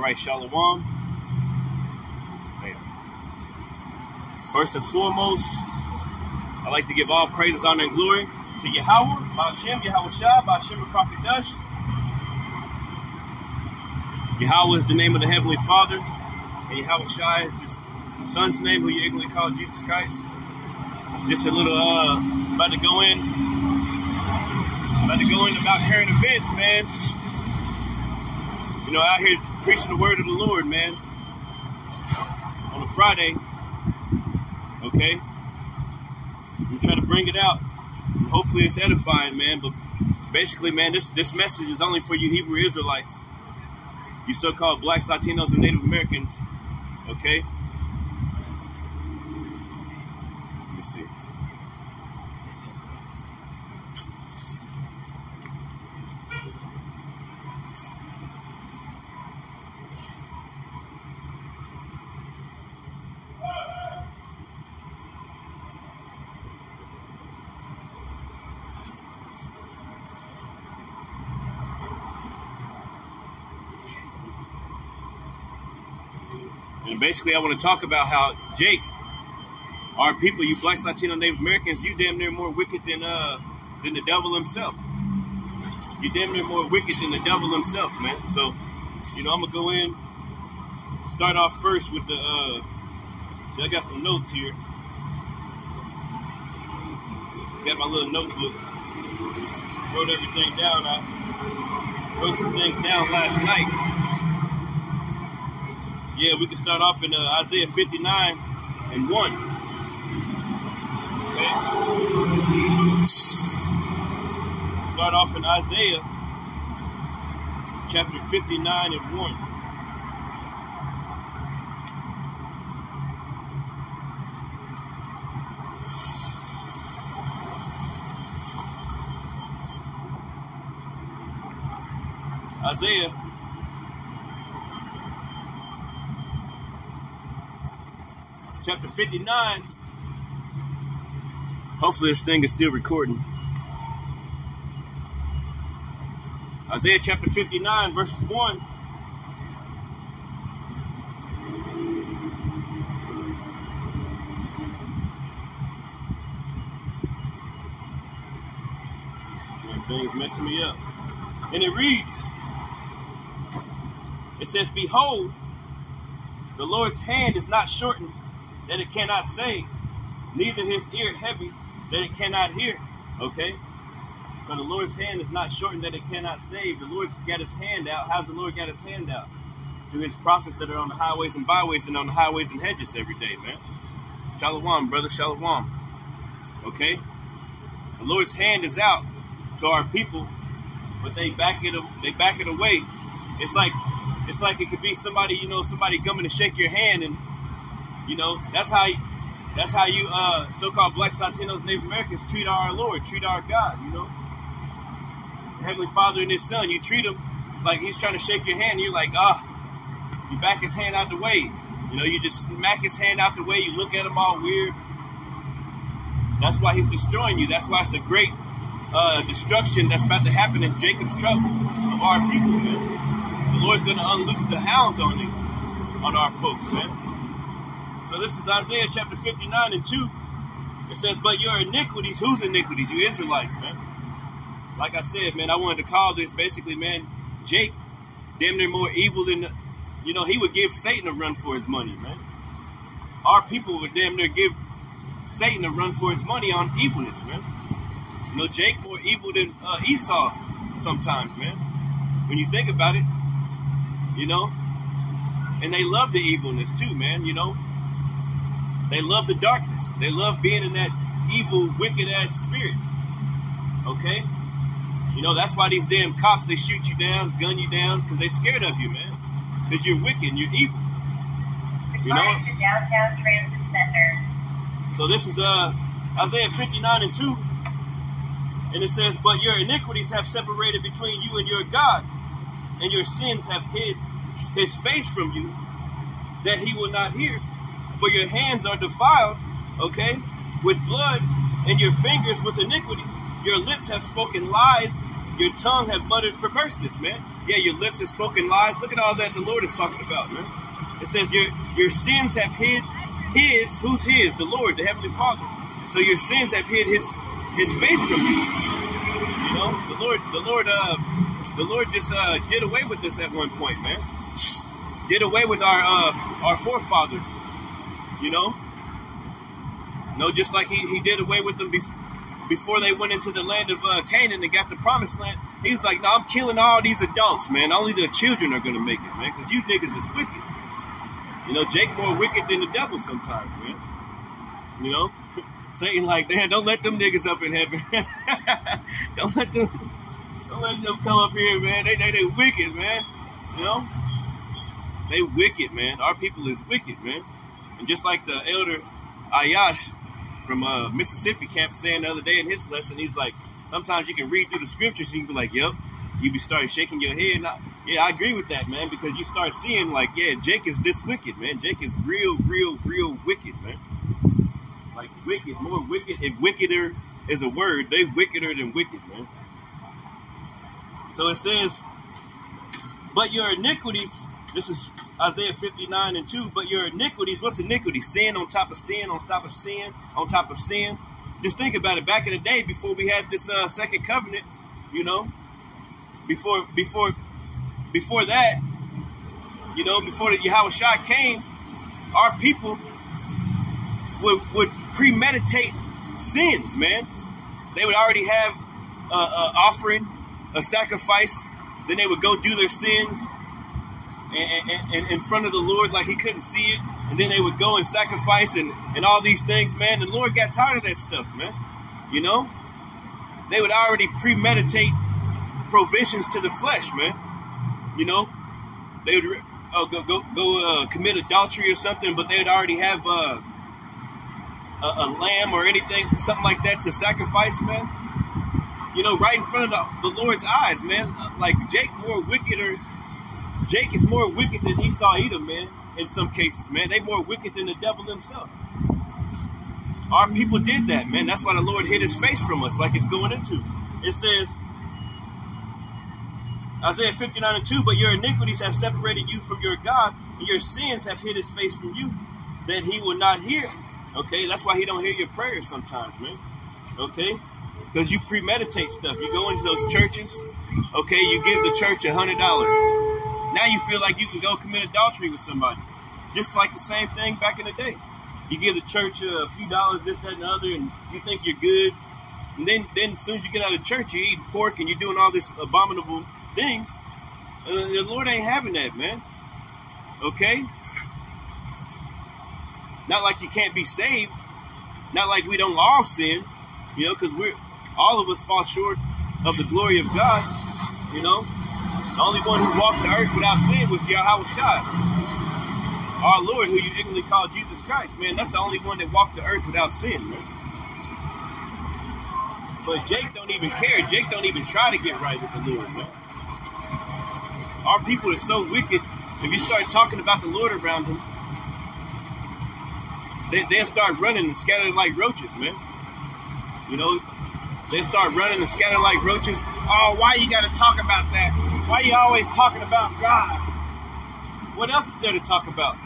right, Shalom. First and foremost, I'd like to give all praises, honor, and glory to Yahweh, Ba'ashem, Yahweh Shah, Ba'ashem, Rakakadosh. Yahweh is the name of the Heavenly Father, and Yahweh Shah is his son's name, who you ignorantly call Jesus Christ. Just a little, about to go in about current events, man. You know, out here preaching the word of the Lord, man, on a Friday. Okay, we try to bring it out. And hopefully it's edifying, man. But basically, man, this message is only for you Hebrew Israelites, you so-called blacks, Latinos, and Native Americans. Okay. Let me see. And basically, I want to talk about how Jake, our people, you blacks, Latino, Native Americans, you damn near more wicked than the devil himself. You damn near more wicked than the devil himself, man. So, you know, I'm gonna go in, start off first with the. See, I got some notes here. Got my little notebook. Wrote everything down. I wrote some things down last night. Yeah, we can start off in Isaiah 59 and 1. Okay. Start off in Isaiah chapter 59 and 1. Isaiah chapter 59. Hopefully this thing is still recording. Isaiah chapter 59 verses 1. That thing's messing me up. And it reads, it says, "Behold, the Lord's hand is not shortened that it cannot save, neither his ear heavy that it cannot hear." Okay? So the Lord's hand is not shortened that it cannot save. The Lord's got his hand out. How's the Lord got his hand out? Through his prophets that are on the highways and byways and on the highways and hedges every day, man. Shalom, brother, shalom. Okay? The Lord's hand is out to our people, but they back it away. It's like it could be somebody, you know, somebody coming to shake your hand, and you know, that's how you so-called blacks, Latinos, Native Americans treat our Lord, treat our God, you know. The Heavenly Father and his Son, you treat him like he's trying to shake your hand, and you're like, you back his hand out the way. You know, you just smack his hand out the way, you look at him all weird. That's why he's destroying you. That's why it's a great destruction that's about to happen in Jacob's trouble of our people, man. The Lord's going to unloose the hounds on our folks, man. So this is Isaiah chapter 59 and 2. It says, "But your iniquities," whose iniquities? You Israelites, man. Like I said, man, I wanted to call this basically, man, Jake, damn near more evil than, you know, he would give Satan a run for his money, man. Our people would damn near give Satan a run for his money on evilness, man. You know, Jake more evil than Esau sometimes, man. When you think about it, you know. And they love the evilness too, man, you know. They love the darkness. They love being in that evil, wicked-ass spirit. Okay? You know, that's why these damn cops, they shoot you down, gun you down, because they're scared of you, man. Because you're wicked and you're evil. You know? To Downtown Transit Center. So this is Isaiah 59 and 2. And it says, "But your iniquities have separated between you and your God, and your sins have hid his face from you, that he will not hear. For your hands are defiled, okay, with blood, and your fingers with iniquity. Your lips have spoken lies, your tongue have muttered perverseness," man. Yeah, your lips have spoken lies. Look at all that the Lord is talking about, man. It says your sins have hid his, who's his? The Lord, the Heavenly Father. So your sins have hid his face from you. You know, the Lord just did away with this at one point, man. Did away with our forefathers. You know, just like he did away with them before they went into the land of Canaan and got the promised land. He's like, no, I'm killing all these adults, man. Only the children are gonna make it, man, because you niggas is wicked. You know, Jake more wicked than the devil sometimes, man. You know, Satan like, damn, don't let them niggas up in heaven. don't let them come up here, man. They wicked, man. You know, they wicked, man. Our people is wicked, man. And just like the elder Ayash from Mississippi camp saying the other day in his lesson, he's like, sometimes you can read through the scriptures and you can be like, yep. You be starting shaking your head. Yeah, I agree with that, man, because you start seeing like, yeah, Jake is this wicked, man. Jake is real wicked, man. Like wicked, more wicked. If wickeder is a word, they wickeder than wicked, man. So it says, but your iniquities, this is Isaiah 59:2, but your iniquities, what's iniquity? Sin on top of sin, on top of sin, on top of sin. Just think about it. Back in the day, before we had this second covenant, you know, before that, you know, before the Yahushua came, our people would premeditate sins, man. They would already have an offering, a sacrifice. Then they would go do their sins and in front of the Lord like he couldn't see it. And then they would go and sacrifice and all these things, man. The Lord got tired of that stuff, man. You know? They would already premeditate provisions to the flesh, man. You know? They would go commit adultery or something, but they would already have a lamb or anything, something like that to sacrifice, man. You know, right in front of the Lord's eyes, man. Like Jake is more wicked than Esau Edom, man. In some cases, man, they more wicked than the devil himself. Our people did that, man. That's why the Lord hid his face from us, like it's going into. It says, Isaiah 59:2, but your iniquities have separated you from your God, and your sins have hid his face from you, that he will not hear. Okay, that's why he don't hear your prayers sometimes, man. Okay, because you premeditate stuff. You go into those churches. Okay, you give the church $100. Now you feel like you can go commit adultery with somebody. Just like the same thing back in the day. You give the church a few dollars, this, that, and the other, and you think you're good. And then as soon as you get out of church, you eat pork and you're doing all these abominable things. The Lord ain't having that, man. Okay? Not like you can't be saved. Not like we don't all sin. You know, because all of us fall short of the glory of God. You know? The only one who walked the earth without sin was Yahushua, our Lord, who you ignorantly call Jesus Christ, man. That's the only one that walked the earth without sin, man. But Jake don't even care. Jake don't even try to get right with the Lord, man. Our people are so wicked. If you start talking about the Lord around them, they'll start running and scattering like roaches, man. You know, they start running and scattering like roaches. Oh, why you got to talk about that? Why you always talking about God? What else is there to talk about?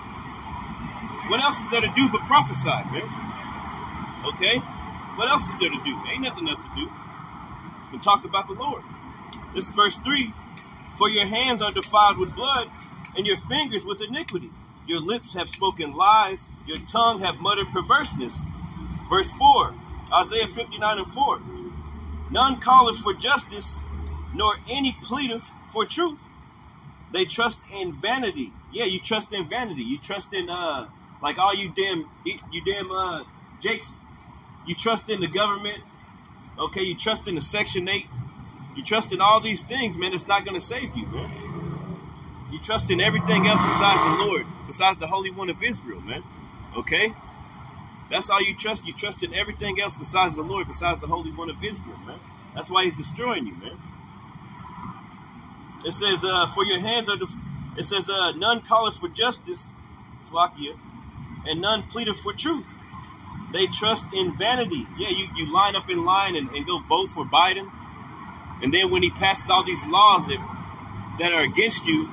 What else is there to do but prophesy, man? Okay? What else is there to do? Ain't nothing else to do but talk about the Lord. This is verse 3. For your hands are defiled with blood, and your fingers with iniquity. Your lips have spoken lies, your tongue have muttered perverseness. Verse 4, Isaiah 59:4. None calleth for justice, nor any pleadeth for truth. They trust in vanity. Yeah, you trust in vanity. You trust in like all you damn Jakes. You trust in the government. Okay, you trust in the Section 8. You trust in all these things, man. It's not going to save you, man. You trust in everything else besides the Lord, besides the Holy One of Israel, man. Okay? That's all you trust. You trust in everything else besides the Lord, besides the Holy One of Israel, man. That's why he's destroying you, man. It says, for your hands are, it says, none calleth for justice, Slakia, and none pleadeth for truth. They trust in vanity. Yeah, you line up in line and go vote for Biden. And then when he passes all these laws that that are against you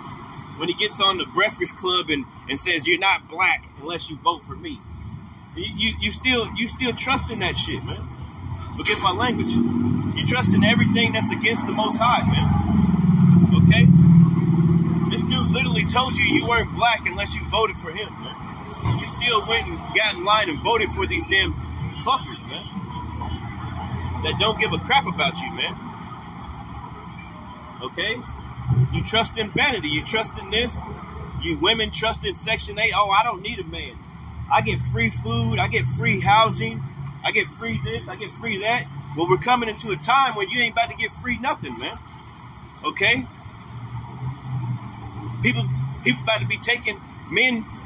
when he gets on the Breakfast Club and says you're not black unless you vote for me. You still trust in that shit, man. Forget my language. You trust in everything that's against the Most High, man. Okay? This dude literally told you weren't black unless you voted for him, man. You still went and got in line and voted for these damn cluckers, man. That don't give a crap about you, man. Okay? You trust in vanity. You trust in this. You women trust in Section 8. Oh, I don't need a man. I get free food. I get free housing. I get free this. I get free that. Well, we're coming into a time where you ain't about to get free nothing, man. Okay? People about to be taking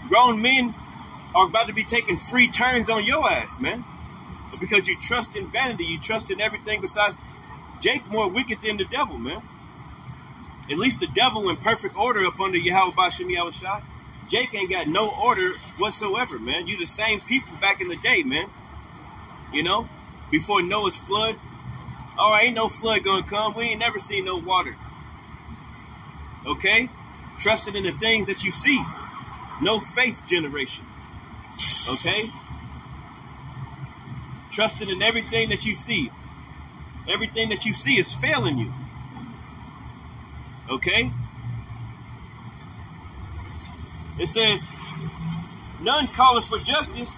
grown men are about to be taking free turns on your ass, man. Because you trust in vanity. You trust in everything besides Jake more wicked than the devil, man. At least the devil in perfect order up under Yahweh Bashem Yahushua. Jake ain't got no order whatsoever, man. You the same people back in the day, man. You know, before Noah's flood. Oh, ain't no flood gonna come. We ain't never seen no water. Okay? Trusting in the things that you see. No faith generation. Okay? Trusting in everything that you see. Everything that you see is failing you. Okay? It says, none calleth for justice,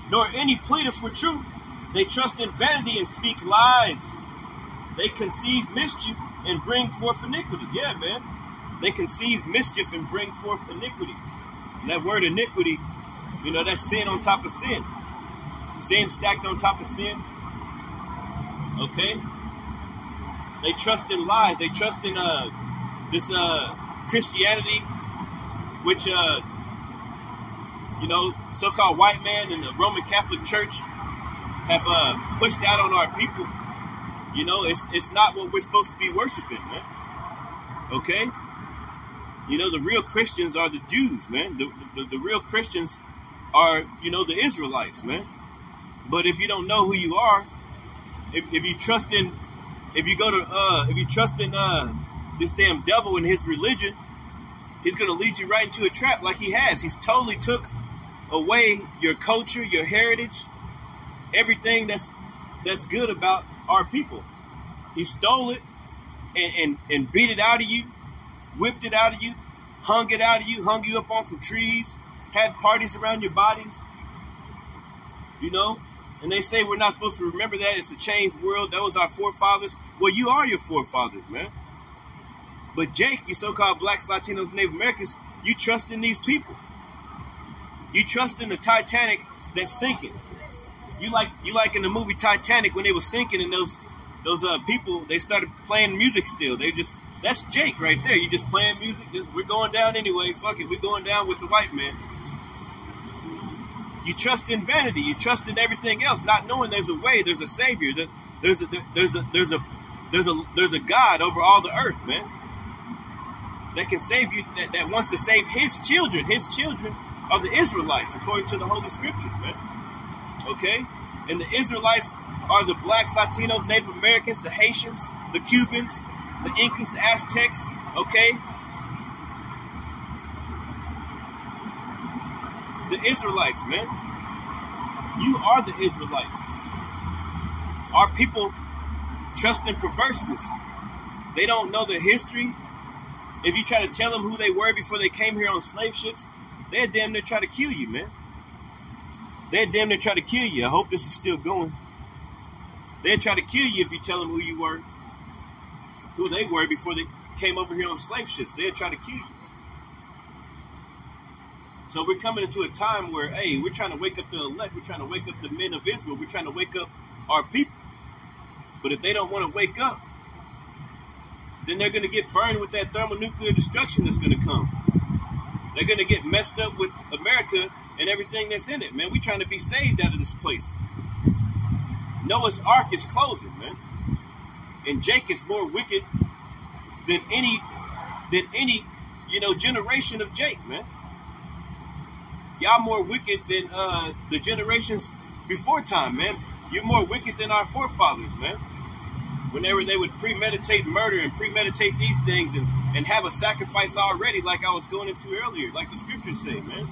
nor any pleadeth for truth. They trust in vanity and speak lies. They conceive mischief and bring forth iniquity. Yeah, man. They conceive mischief and bring forth iniquity. And that word iniquity, you know, that's sin on top of sin. Sin stacked on top of sin. Okay? They trust in lies. They trust in this Christianity, which, you know, so-called white man and the Roman Catholic Church have pushed out on our people. You know, it's not what we're supposed to be worshiping, man. Okay? You know, the real Christians are the Jews, man. The real Christians are, you know, the Israelites, man. But if you don't know who you are, if you trust in, if you trust in this damn devil and his religion, he's going to lead you right into a trap like he has. He's totally took away your culture, your heritage, everything that's good about our people. He stole it and beat it out of you, whipped it out of you, hung it out of you, hung you up on some trees, had parties around your bodies, you know? And they say we're not supposed to remember that. It's a changed world. That was our forefathers. Well, you are your forefathers, man. But Jake, you so-called blacks, Latinos, Native Americans, you trust in these people. You trust in the Titanic that's sinking. You like in the movie Titanic when they were sinking and those people, they started playing music still. That's Jake right there. You just playing music. We're going down anyway. Fuck it. We're going down with the white man. You trust in vanity. You trust in everything else, not knowing there's a way, there's a savior, there's a God over all the earth, man. That can save you, that wants to save his children. His children are the Israelites, according to the Holy Scriptures, man. Okay? And the Israelites are the blacks, Latinos, Native Americans, the Haitians, the Cubans, the Incas, the Aztecs, okay? The Israelites, man. You are the Israelites. Our people trust in perverseness. They don't know their history. If you try to tell them who they were before they came here on slave ships, they'd damn near try to kill you, man. They'd damn near try to kill you. I hope this is still going. They'd try to kill you if you tell them who you were, who they were before they came over here on slave ships. They'd try to kill you. So we're coming into a time where, hey, we're trying to wake up the elect. We're trying to wake up the men of Israel. We're trying to wake up our people. But if they don't want to wake up, then they're going to get burned with that thermonuclear destruction that's going to come. They're going to get messed up with America and everything that's in it, man. We're trying to be saved out of this place. Noah's Ark is closing, man. And Jake is more wicked than any, generation of Jake, man. Y'all more wicked than the generations before time, man. You're more wicked than our forefathers, man. whenever they would premeditate murder and premeditate these things and have a sacrifice already, like I was going into earlier, like the scriptures say, man.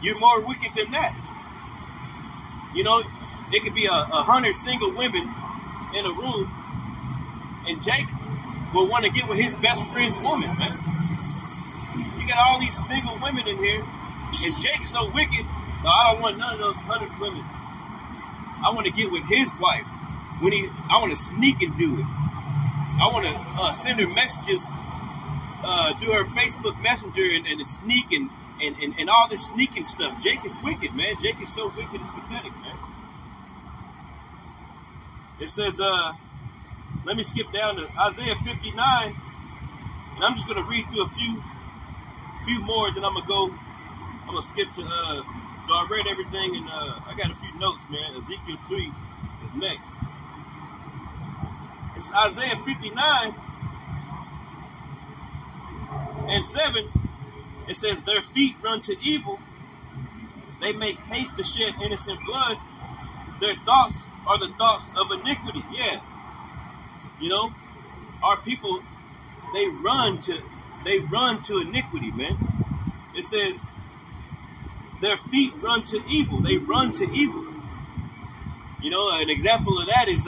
You're more wicked than that. You know, it could be 100 single women in a room, and Jake will want to get with his best friend's woman, man. You got all these single women in here, and Jake's so wicked. No, I don't want none of those 100 women. I want to get with his wife. I want to sneak and do it. I want to send her messages through her Facebook Messenger and sneak and all this sneaking stuff. Jake is wicked, man. Jake is so wicked, it's pathetic, man. It says, let me skip down to Isaiah 59, and I'm just going to read through a few more, then I'm going to skip to, so I read everything, and I got a few notes, man. Ezekiel 3 is next. It's Isaiah 59 and 7. It says, their feet run to evil. They make haste to shed innocent blood. Their thoughts are the thoughts of iniquity. Yeah. You know, our people, they run to iniquity, man. It says, their feet run to evil. They run to evil. You know, an example of that is,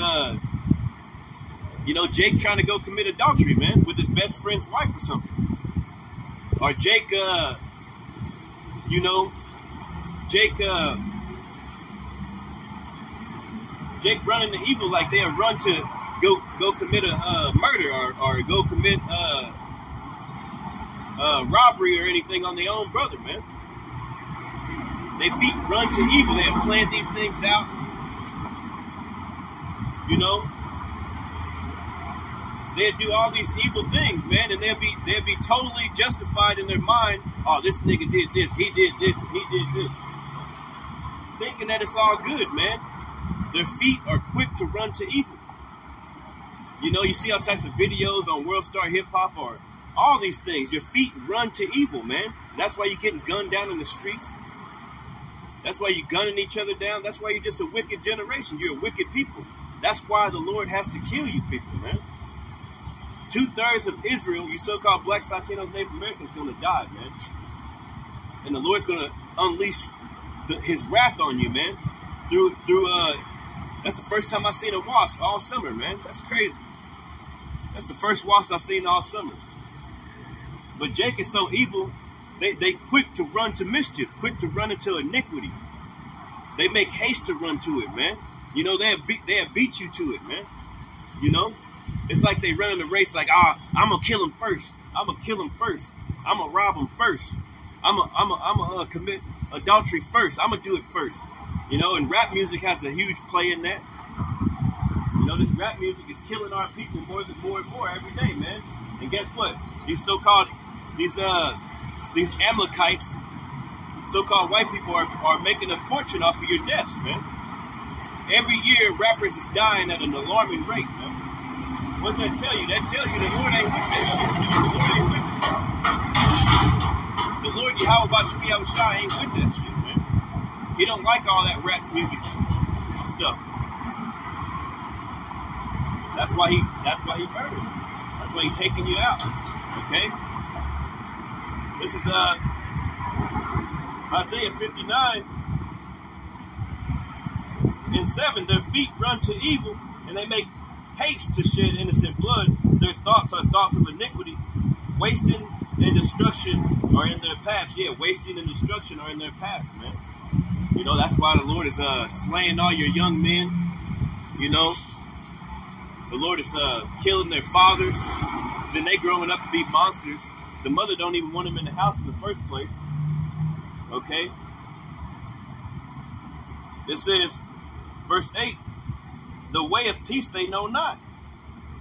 you know, Jake trying to go commit adultery, man, with his best friend's wife or something. Or Jake, you know, Jake running to evil, like they'll run to go commit a murder or go commit robbery or anything on their own brother, man. Their feet run to evil. They have planned these things out. You know, they'd do all these evil things, man, and they'll be totally justified in their mind. Oh, this nigga did this, he did this, he did this. Thinking that it's all good, man. Their feet are quick to run to evil. You know, you see all types of videos on World Star Hip Hop or all these things. Your feet run to evil, man. That's why you're getting gunned down in the streets. That's why you're gunning each other down. That's why you're just a wicked generation. You're a wicked people. That's why the Lord has to kill you people, man. 2/3 of Israel, you so-called blacks, Latinos, Native Americans, going to die, man. And the Lord's going to unleash his wrath on you, man. Through that's the first time I've seen a wasp all summer, man. That's crazy. That's the first wasp I've seen all summer. But Jake is so evil, they quick to run to mischief, quick to run into iniquity. They make haste to run to it, man. You know, they'll beat you to it, man. You know? It's like they run in the race like, I'm going to kill him first. I'm going to kill him first. I'm going to rob him first. I'm going to commit adultery first. I'm going to do it first. You know, and rap music has a huge play in that. You know, this rap music is killing our people more and more every day, man. And guess what? These so-called, these Amalekites, so-called white people are making a fortune off of your deaths, man. Every year, rappers is dying at an alarming rate, man. What does that tell you? That tells you the Lord ain't with that shit. The Lord ain't with it. The Lord Yahweh Shemi Yahushua ain't with that shit, man. He don't like all that rap music stuff. That's why he murdered. That's why he's taking you out. Okay? This is Isaiah 59 and 7. Their feet run to evil, and they make haste to shed innocent blood. Their thoughts are thoughts of iniquity. Wasting and destruction are in their paths. Yeah, wasting and destruction are in their paths, man. You know, that's why the Lord is slaying all your young men. You know, the Lord is killing their fathers. Then they growing up to be monsters. The mother don't even want them in the house in the first place. Okay? It says, verse 8, the way of peace they know not.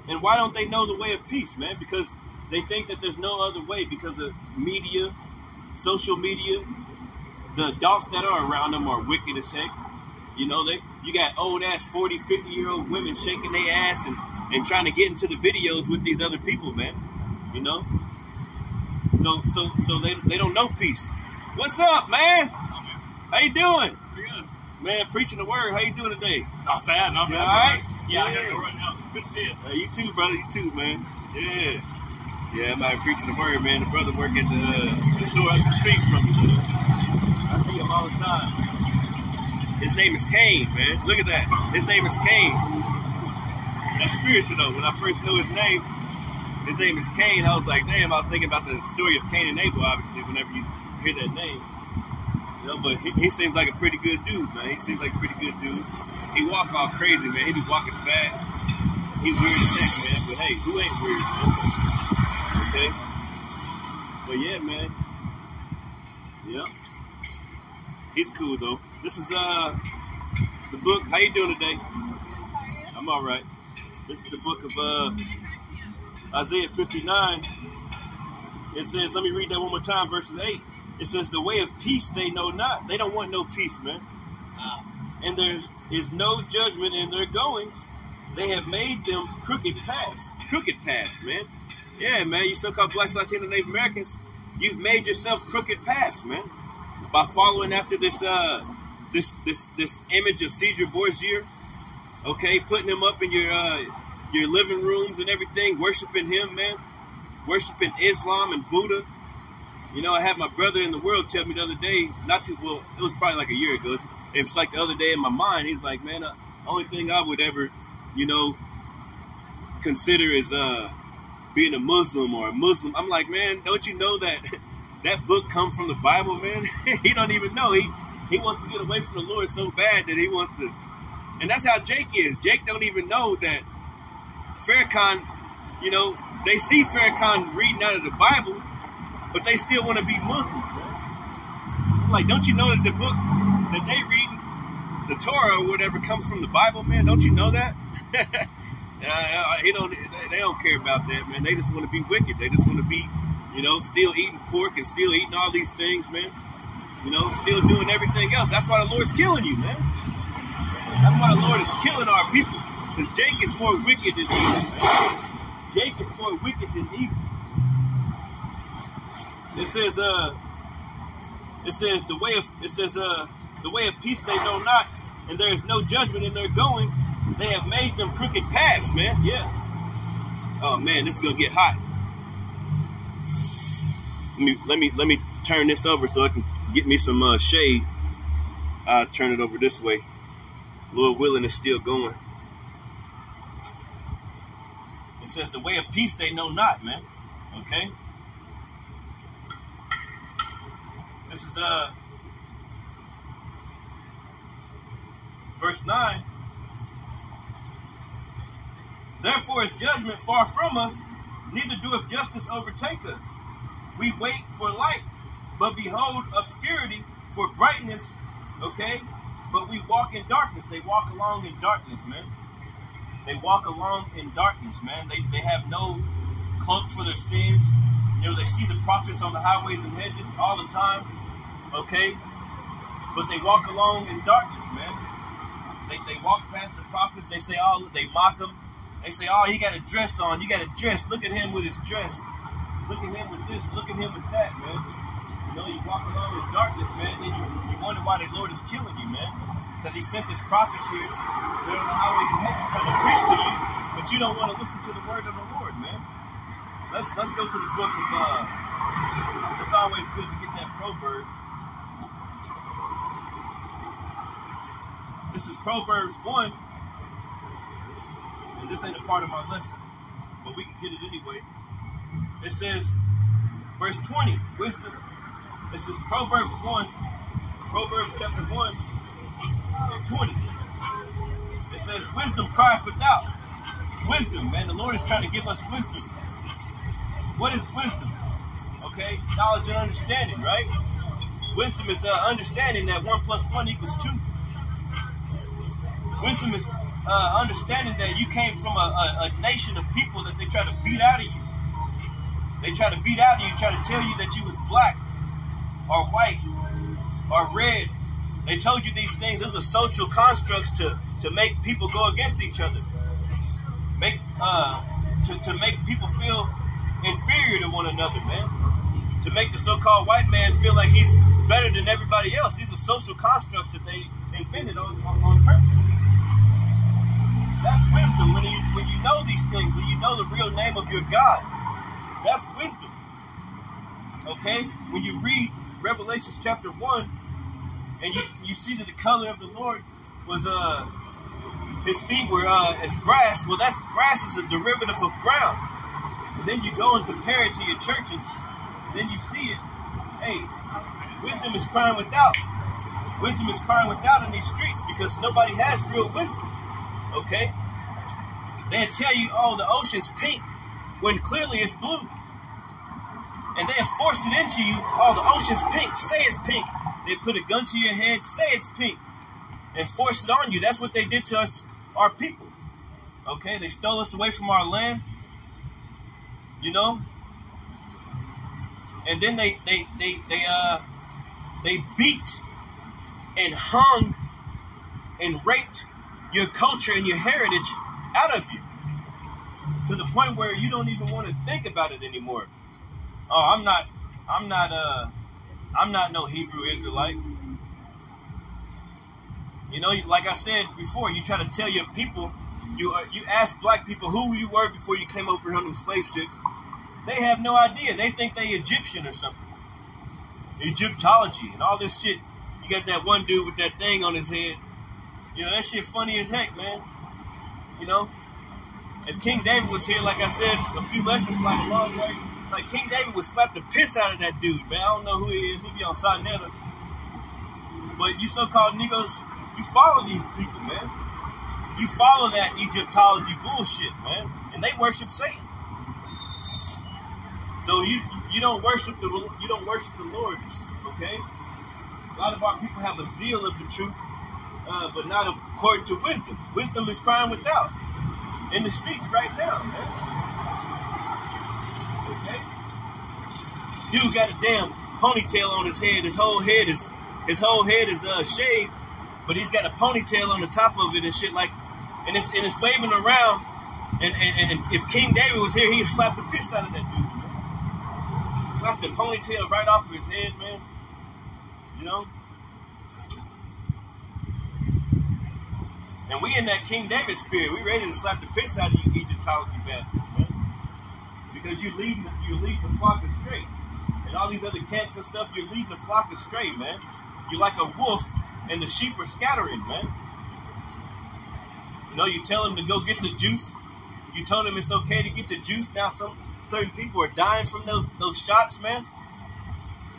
And why don't they know the way of peace, man? Because they think that there's no other way because of media, social media. The adults that are around them are wicked as heck. You know, you got old-ass 40, 50-year-old women shaking their ass and trying to get into the videos with these other people, man. You know? So they don't know peace. What's up, man? How you doing? Pretty good. Man, preaching the word. How you doing today? Not bad, not bad. You all right? Yeah, I gotta go right now. Good to see you. You too, brother. You too, man. Yeah. Yeah, I'm out preaching the word, man. The brother work at the store up the street from me. I see him all the time. His name is Cain, man. Look at that. His name is Cain. That's spiritual, though. When I first knew his name is Cain. I was like, damn, I was thinking about the story of Cain and Abel, obviously, whenever you hear that name. You know, but he seems like a pretty good dude, man. He seems like a pretty good dude. He walk all crazy, man. He be walking fast. He weird as heck, man. But hey, who ain't weird, man? Okay? But yeah, man. Yeah. He's cool, though. This is the book. How you doing today? I'm all right. This is the book of Isaiah 59. It says, let me read that one more time, verses 8. It says, the way of peace they know not. They don't want no peace, man. And there is no judgment in their goings. They have made them crooked paths. Crooked paths, man. Yeah, man, you so-called Black, Latino, Native Americans, you've made yourselves crooked paths, man. By following after this image of Caesar Borgia, okay, putting him up in your living rooms and everything, worshiping him, man. Worshiping Islam and Buddha. You know, I had my brother in the world tell me the other day, it was probably like a year ago. It was like the other day in my mind, he's like, man, the only thing I would ever, you know, consider is being a Muslim or a Muslim. I'm like, man, don't you know that that book comes from the Bible, man? He don't even know. He wants to get away from the Lord so bad that he wants to. And that's how Jake is. Jake don't even know that Farrakhan, you know, they see Farrakhan reading out of the Bible, but they still want to be Muslims. I'm like, don't you know that the book that they read, the Torah or whatever, comes from the Bible, man? Don't you know that? They don't care about that, man. They just want to be wicked. They just want to be, you know, still eating pork and still eating all these things, man. You know, still doing everything else. That's why the Lord's killing you, man. That's why the Lord is killing our people. Because Jake is more wicked than evil, man. Jake is more wicked than evil. It says the way of peace they know not, and there is no judgment in their goings. They have made them crooked paths, man. Yeah. Oh man, this is gonna get hot. Let me turn this over so I can get me some shade. I'll turn it over this way. Lord willing, it's still going. It says the way of peace they know not, man. Okay. This is verse 9. Therefore is judgment far from us, neither doeth justice overtake us. We wait for light, but behold obscurity for brightness, okay? But we walk in darkness. They walk along in darkness, man. They walk along in darkness, man. They have no cloak for their sins. You know, they see the prophets on the highways and hedges all the time, okay? But they walk along in darkness, man. They walk past the prophets. They say, oh, they mock them. They say, oh, he got a dress on. You got a dress. Look at him with his dress. Look at him with this. Look at him with that, man. You know, you walk along in darkness, man, and you wonder why the Lord is killing you, man. Because he sent his prophets here. They're on the highways and hedges trying to preach to you, but you don't want to listen to the word of the Lord, man. Let's go to the book of, it's always good to get that Proverbs. This is Proverbs 1. And this ain't a part of my lesson, but we can get it anyway. It says, verse 20, wisdom. This is Proverbs 1, Proverbs chapter 1 and 20. It says, wisdom cries without. Wisdom, man. The Lord is trying to give us wisdom. What is wisdom? Okay, knowledge and understanding, right? Wisdom is understanding that 1 plus 1 equals 2. Wisdom is understanding that you came from a nation of people that they try to beat out of you. They try to beat out of you, try to tell you that you was black or white or red. They told you these things. Those are social constructs to make people go against each other. To make people feel inferior to one another, man. To make the so-called white man feel like he's better than everybody else. These are social constructs that they invented on purpose. That's things, when you know the real name of your God. That's wisdom. Okay? When you read Revelation chapter 1, and you see that the color of the Lord was his feet were as grass. Well, that's grass is a derivative of ground. And then you go and compare it to your churches. Then you see it. Hey, wisdom is crying without. Wisdom is crying without in these streets because nobody has real wisdom. Okay? They'll tell you, oh, the ocean's pink, when clearly it's blue. And they'll force it into you, oh, the ocean's pink, say it's pink. They put a gun to your head, say it's pink, and force it on you. That's what they did to us, our people. Okay? They stole us away from our land. You know? And then they beat and hung and raped your culture and your heritage out of you to the point where you don't even want to think about it anymore. Oh, I'm not no Hebrew Israelite. You know, like I said before, you try to tell your people, you ask black people who you were before you came over here on them slave ships. They have no idea. They think they Egyptian or something. Egyptology and all this shit. You got that one dude with that thing on his head. You know, that shit funny as heck, man. You know? If King David was here, like I said, a few lessons like a long way, like King David would slap the piss out of that dude, man. I don't know who he is. He be on Sinetta. But you so-called niggas, you follow these people, man. You follow that Egyptology bullshit, man. And they worship Satan. So you don't worship the Lord, okay? A lot of our people have a zeal of the truth, but not according to wisdom. Wisdom is crying without in the streets right now, man. Okay? Dude got a damn ponytail on his head. His whole head is shaved, but he's got a ponytail on the top of it and shit like, and it's waving around. And if King David was here, he'd slap the piss out of that dude. Slap the ponytail right off of his head, man. You know? And we in that King David spirit. We ready to slap the piss out of you Egyptology bastards, man. Because you're leading the flock astray. And all these other camps and stuff, you're leading the flock astray, man. You're like a wolf and the sheep are scattering, man. You know, you tell them to go get the juice. You told them it's okay to get the juice. Now certain people are dying from those shots, man.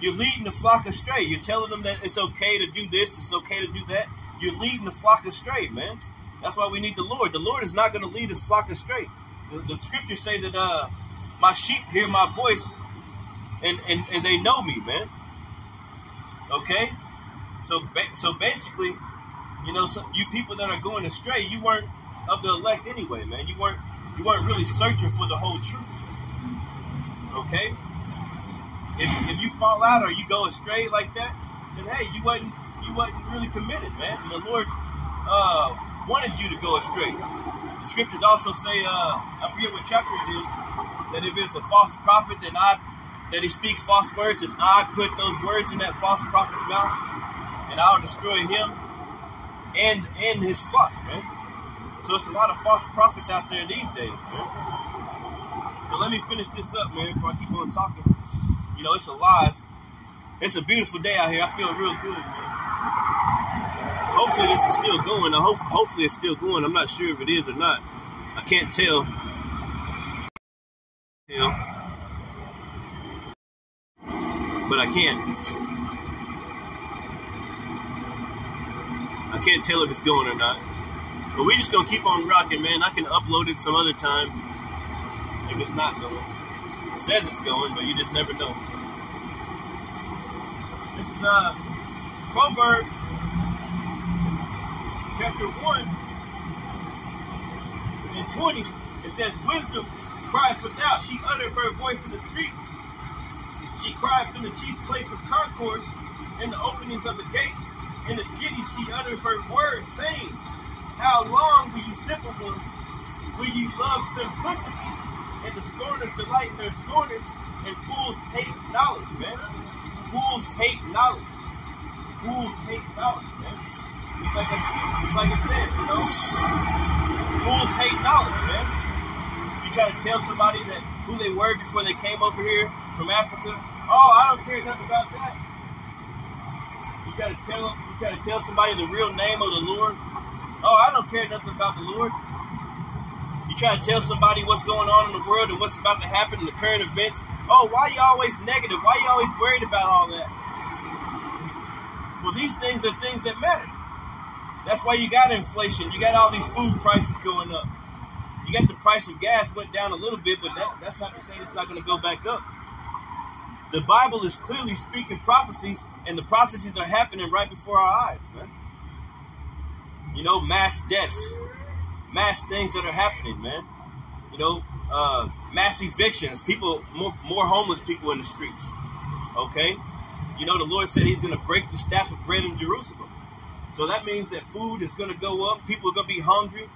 You're leading the flock astray. You're telling them that it's okay to do this, it's okay to do that. You're leading the flock astray, man. That's why we need the Lord. The Lord is not going to lead his flock astray. The scriptures say that my sheep hear my voice and they know me, man. Okay? So basically, you know, you people that are going astray, you weren't of the elect anyway, man. You weren't really searching for the whole truth. Okay? If you fall out or you go astray like that, then hey, you wasn't really committed, man. And the Lord wanted you to go astray. The scriptures also say, I forget what chapter it is, that if it's a false prophet, that he speaks false words, and I put those words in that false prophet's mouth, and I'll destroy him and his flock, man. So it's a lot of false prophets out there these days, man. So let me finish this up, man, before I keep on talking. You know, it's alive. It's a beautiful day out here. I feel real good, man. Hopefully this is still going. Hopefully it's still going. I'm not sure if it is or not. I can't tell. But I can't tell if it's going or not. But we're just going to keep on rocking, man. I can upload it some other time if it's not going. It says it's going, but you just never know. This is Proverbs chapter 1 and 20. It says, wisdom cries without. She uttered her voice in the street. She cried from the chief place of concourse in the openings of the gates. In the city she uttered her words, saying, how long will you simple ones? Will you love simplicity? And the scorners delight in their scorners, and fools hate knowledge, man. Fools hate knowledge. Fools hate knowledge, man. It's like it says, you know. Fools hate knowledge, man. try to tell somebody that who they were before they came over here from Africa. Oh, I don't care nothing about that. You try to tell somebody the real name of the Lord. Oh, I don't care nothing about the Lord. You try to tell somebody what's going on in the world and what's about to happen in the current events. Oh, why are you always negative? Why are you always worried about all that? Well, these things are things that matter. That's why you got inflation. You got all these food prices going up. You got the price of gas went down a little bit, but that's not to say it's not going to go back up. The Bible is clearly speaking prophecies, and the prophecies are happening right before our eyes, man. You know, mass deaths, mass things that are happening, man. You know, mass evictions, people, more homeless people in the streets. Okay? You know, the Lord said he's going to break the staff of bread in Jerusalem. So that means that food is going to go up. People are going to be hungry.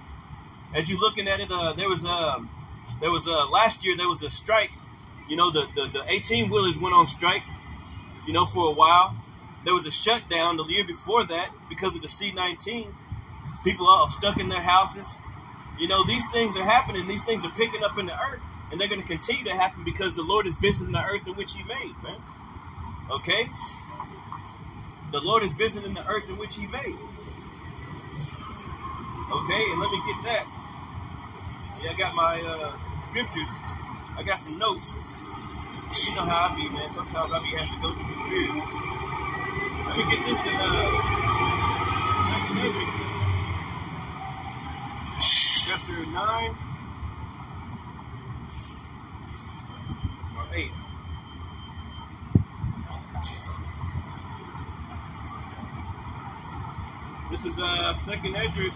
As you're looking at it, there was last year there was a strike. You know, the 18-wheelers went on strike, you know, for a while. There was a shutdown the year before that because of the C-19. People are stuck in their houses. You know, these things are happening. These things are picking up in the earth. And they're going to continue to happen because the Lord is visiting the earth in which he made, man. Okay? The Lord is visiting the earth in which he made. Okay, and let me get that. See, I got my scriptures. I got some notes. You know how I be, man. Sometimes I be having to go through the Spirit. Let me get this in 1900. Chapter 9 or 8. This is 2nd Esdras.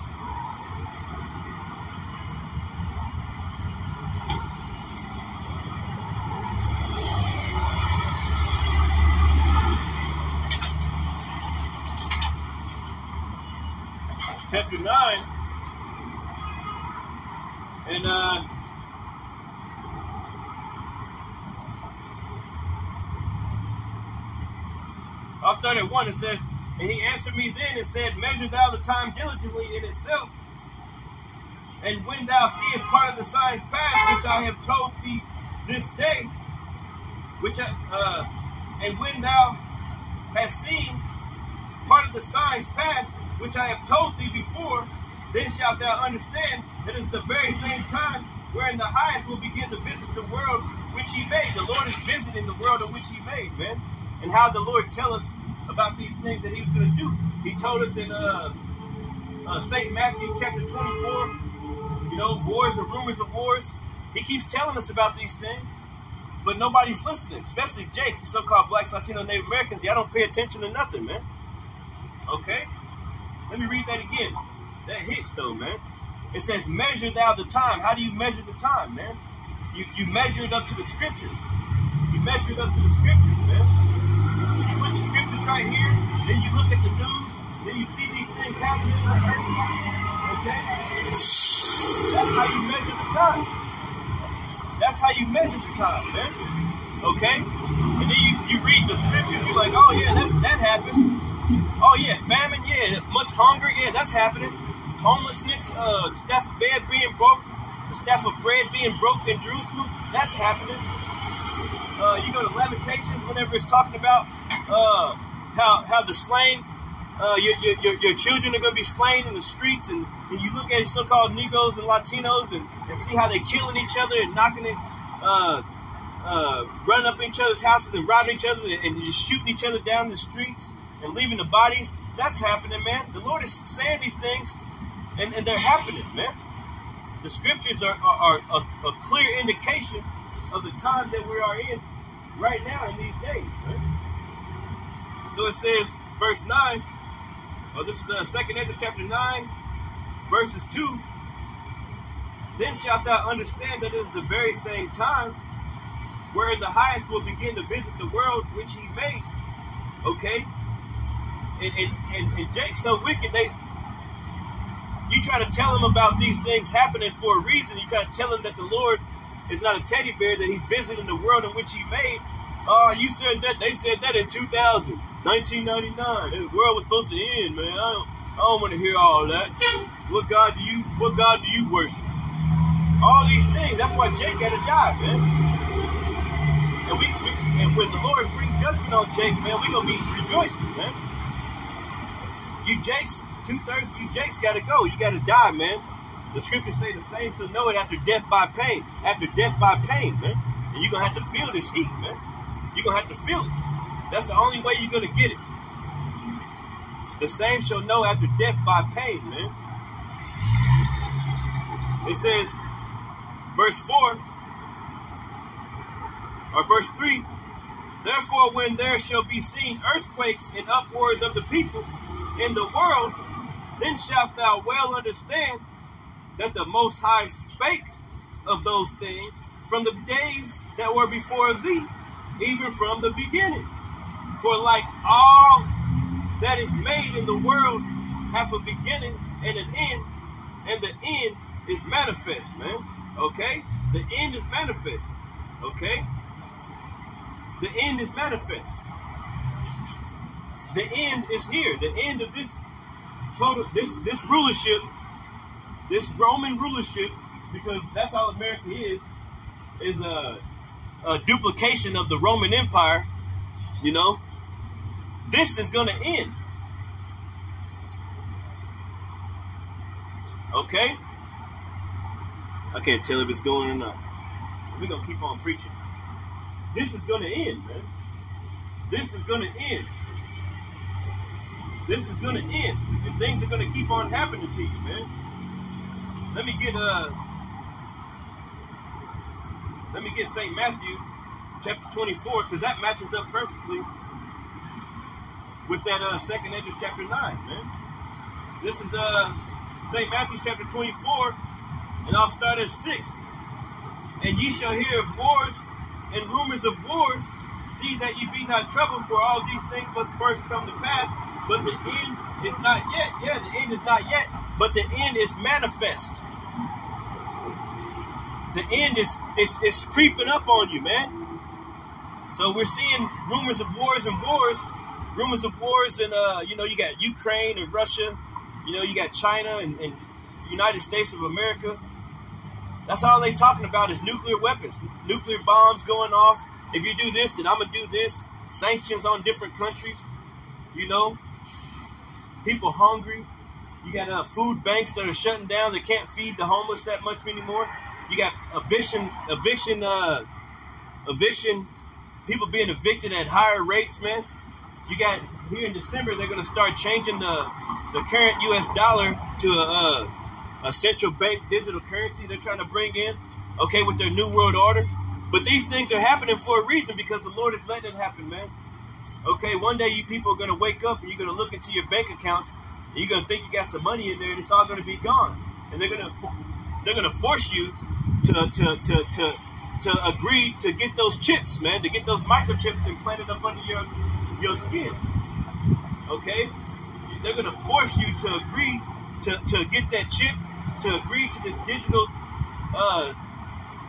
Chapter 9, and I'll start at 1. It says, and he answered me then and said, measure thou the time diligently in itself, and when thou seest part of the signs past, which I have told thee this day, and when thou hast seen part of the signs past, which I have told thee before, then shalt thou understand that it is the very same time wherein the highest will begin to visit the world which he made. The Lord is visiting the world in which he made, man. And how the Lord tell us about these things that he was going to do. He told us in St. Matthew chapter 24, you know, wars and rumors of wars. He keeps telling us about these things, but nobody's listening, especially Jake, the so-called blacks, Latino, Native Americans. Y'all don't pay attention to nothing, man. Okay? Let me read that again. That hits though, man. It says, measure thou the time. How do you measure the time, man? You measure it up to the scriptures. You measure it up to the scriptures, man. You put the scriptures right here, then you look at the news, then you see these things happening on earth. Okay? That's how you measure the time. That's how you measure the time, man. Okay? And then you read the scriptures, you're like, oh yeah, that happened. Oh yeah, famine, yeah, much hunger, yeah, that's happening. Homelessness, the staff of bread being broke, the staff of bread being broke in Jerusalem, that's happening. You go to Lamentations whenever it's talking about how the slain, your children are going to be slain in the streets, and you look at so-called Negroes and Latinos and see how they're killing each other and knocking it, running up in each other's houses and robbing each other and just shooting each other down the streets and leaving the bodies. That's happening, man. The Lord is saying these things, and they're happening, man. The scriptures are a clear indication of the time that we are in right now in these days, right? So it says, verse 9, this is 2nd Esdras chapter 9, verses 2. Then shalt thou understand that it is the very same time wherein the highest will begin to visit the world which he made. Okay? And Jake's so wicked, you try to tell him about these things happening for a reason. You try to tell him that the Lord is not a teddy bear, that he's visiting the world in which he made. Oh, you said that, they said that in 2000, 1999. The world was supposed to end, man. I don't want to hear all that. What God do you worship? All these things. That's why Jake got to die, man. And when the Lord brings judgment on Jake, man, we're going to be rejoicing, man. You Jakes, 2/3 of you Jakes got to go. You got to die, man. The scriptures say the same to know it after death by pain. After death by pain, man. And you're going to have to feel this heat, man. You're going to have to feel it. That's the only way you're going to get it. The same shall know after death by pain, man. It says, verse 4, or verse 3, therefore when there shall be seen earthquakes and upwards of the people in the world, then shalt thou well understand that the Most High spake of those things from the days that were before thee, even from the beginning. For like all that is made in the world hath a beginning and an end, and the end is manifest, man. Okay? The end is manifest. Okay? The end is manifest. The end is here. The end of this total, this rulership, this Roman rulership, because that's all America is a duplication of the Roman Empire. You know, this is going to end. Okay? I can't tell if it's going or not. We're going to keep on preaching. This is going to end, man. This is going to end. This is going to end. And things are going to keep on happening to you, man. Let me get St. Matthew's chapter 24, because that matches up perfectly with that 2nd Esdras chapter 9, man. This is St. Matthew's chapter 24, and I'll start at 6. And ye shall hear of wars and rumors of wars. See that ye be not troubled, for all these things must first come to pass, but the end is not yet. Yeah, the end is not yet, but the end is manifest. The end is creeping up on you, man. So we're seeing rumors of wars and wars. Rumors of wars, and you know, you got Ukraine and Russia. You know, you got China and United States of America. That's all they talking about is nuclear weapons, nuclear bombs going off. If you do this, then I'm gonna do this. Sanctions on different countries. You know, people hungry. You got food banks that are shutting down. They can't feed the homeless that much anymore. You got eviction. People being evicted at higher rates, man. You got here in December, they're going to start changing the current U.S. dollar to a central bank digital currency they're trying to bring in, okay, with their New World Order. But these things are happening for a reason, because the Lord is letting it happen, man. Okay, one day you people are going to wake up and you're going to look into your bank accounts and you're going to think you got some money in there and it's all going to be gone. And they're going to force you to agree to get those chips, man, to get those microchips implanted up under your skin. Okay? They're going to force you to agree to get that chip, to agree to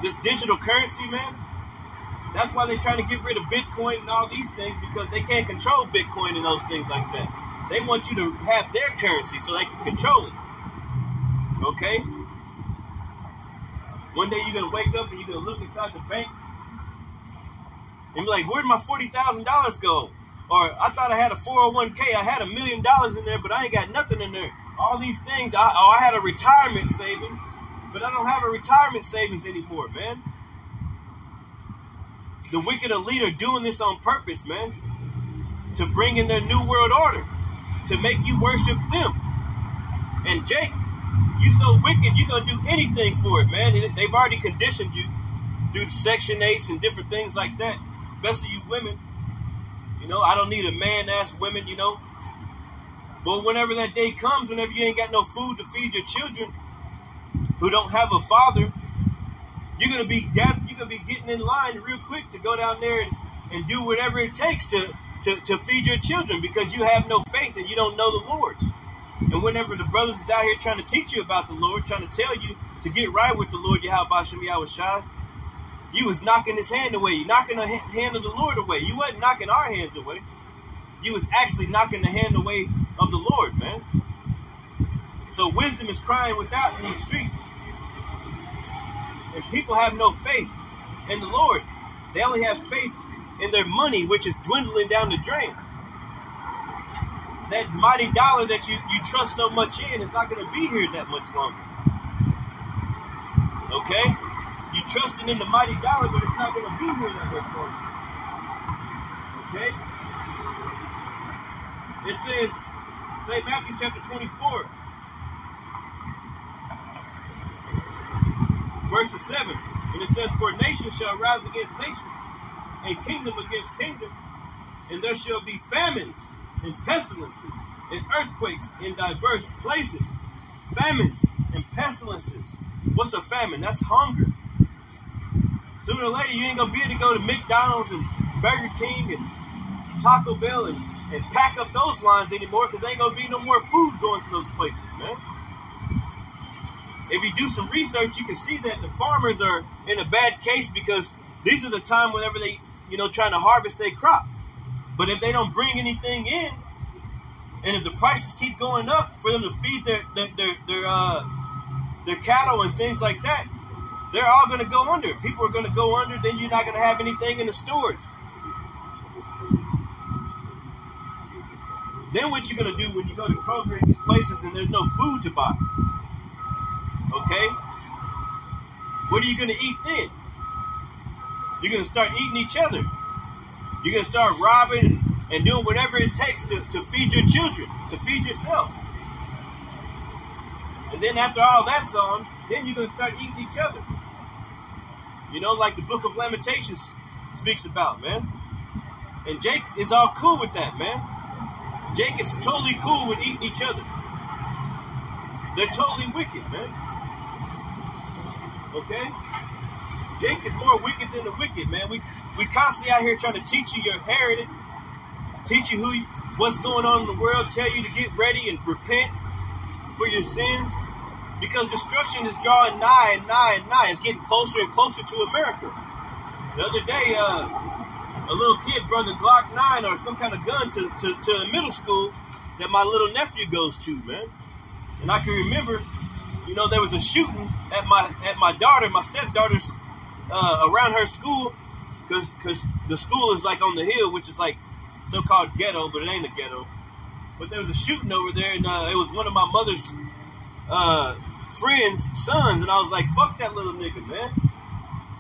this digital currency, man. That's why they're trying to get rid of Bitcoin and all these things, because they can't control Bitcoin and those things like that. They want you to have their currency so they can control it. Okay? One day you're going to wake up and you're going to look inside the bank and be like, where'd my $40,000 go? Or I thought I had a 401k. I had $1 million in there, but I ain't got nothing in there. All these things. I had a retirement savings, but I don't have a retirement savings anymore, man. The wicked elite are doing this on purpose, man, to bring in their New World Order, to make you worship them. And Jake, you so wicked, you're going to do anything for it, man. They've already conditioned you through Section 8s and different things like that, especially you women. You know, I don't need a man-ass women, you know. But whenever that day comes, whenever you ain't got no food to feed your children who don't have a father, you're gonna be getting in line real quick to go down there and do whatever it takes to feed your children, because you have no faith and you don't know the Lord. And whenever the brothers is out here trying to teach you about the Lord, trying to tell you to get right with the Lord, Yahweh Shem Yahushua, you was knocking his hand away. You knocking the hand of the Lord away. You wasn't knocking our hands away. You was actually knocking the hand away of the Lord, man. So wisdom is crying without in these streets. And people have no faith in the Lord. They only have faith in their money, which is dwindling down the drain. That mighty dollar that you trust so much in is not going to be here that much longer. Okay? You trusting in the mighty dollar, but it's not going to be here that much longer. Okay? It says, say Matthew chapter 24, verse 7. And it says, for nation shall rise against nation, and kingdom against kingdom, and there shall be famines and pestilences and earthquakes in diverse places. Famines and pestilences. What's a famine? That's hunger. Sooner or later, you ain't going to be able to go to McDonald's and Burger King and Taco Bell and pack up those lines anymore, because there ain't going to be no more food going to those places, man. If you do some research, you can see that the farmers are in a bad case, because these are the time whenever they, trying to harvest their crop. But if they don't bring anything in, and if the prices keep going up for them to feed their cattle and things like that, they're all going to go under. People are going to go under. Then you're not going to have anything in the stores. Then what you're going to do when you go to Kroger and these places and there's no food to buy? Okay? What are you going to eat then? You're going to start eating each other. You're going to start robbing and doing whatever it takes to feed your children, to feed yourself. And then after all that's on, then you're going to start eating each other. Like the book of Lamentations speaks about, man. And Jake is all cool with that, man. Jake is totally cool with eating each other. They're totally wicked, man. Okay? Jake is more wicked than the wicked, man. We constantly out here trying to teach you your heritage, teach you what's going on in the world, tell you to get ready and repent for your sins, because destruction is drawing nigh and nigh and nigh. It's getting closer and closer to America. The other day, a little kid brought a Glock 9 or some kind of gun to the middle school that my little nephew goes to, man. And I can remember, there was a shooting at my stepdaughter's, around her school, because the school is like on the hill, which is like so-called ghetto, but it ain't a ghetto. But there was a shooting over there, and it was one of my mother's friends' sons, and I was like, fuck that little nigga, man.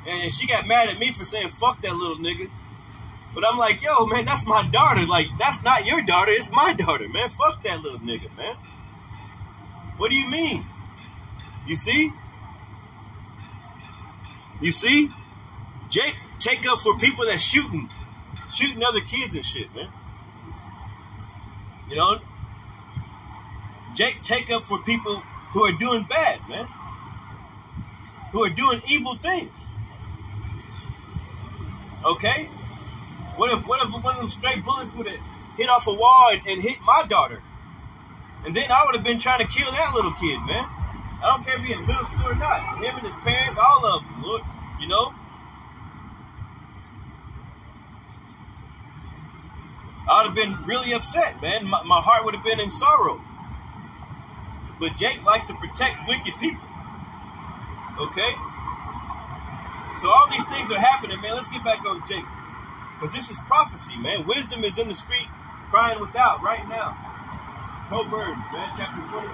And she got mad at me for saying fuck that little nigga. But I'm like, yo, man, that's my daughter. Like, that's not your daughter, it's my daughter, man. Fuck that little nigga, man. What do you mean? You see? You see? Jake take up for people that shooting other kids and shit, man. Jake take up for people who are doing bad, man. Who are doing evil things. Okay? What if one of them straight bullets would have hit off a wall and hit my daughter? And then I would have been trying to kill that little kid, man. I don't care if he's in middle school or not. Him and his parents, all of them, Lord, I would have been really upset, man. My heart would have been in sorrow. But Jake likes to protect wicked people. Okay? So all these things are happening, man. Let's get back on Jake. Because this is prophecy, man. Wisdom is in the street crying without right now. Proverbs, man, chapter 22.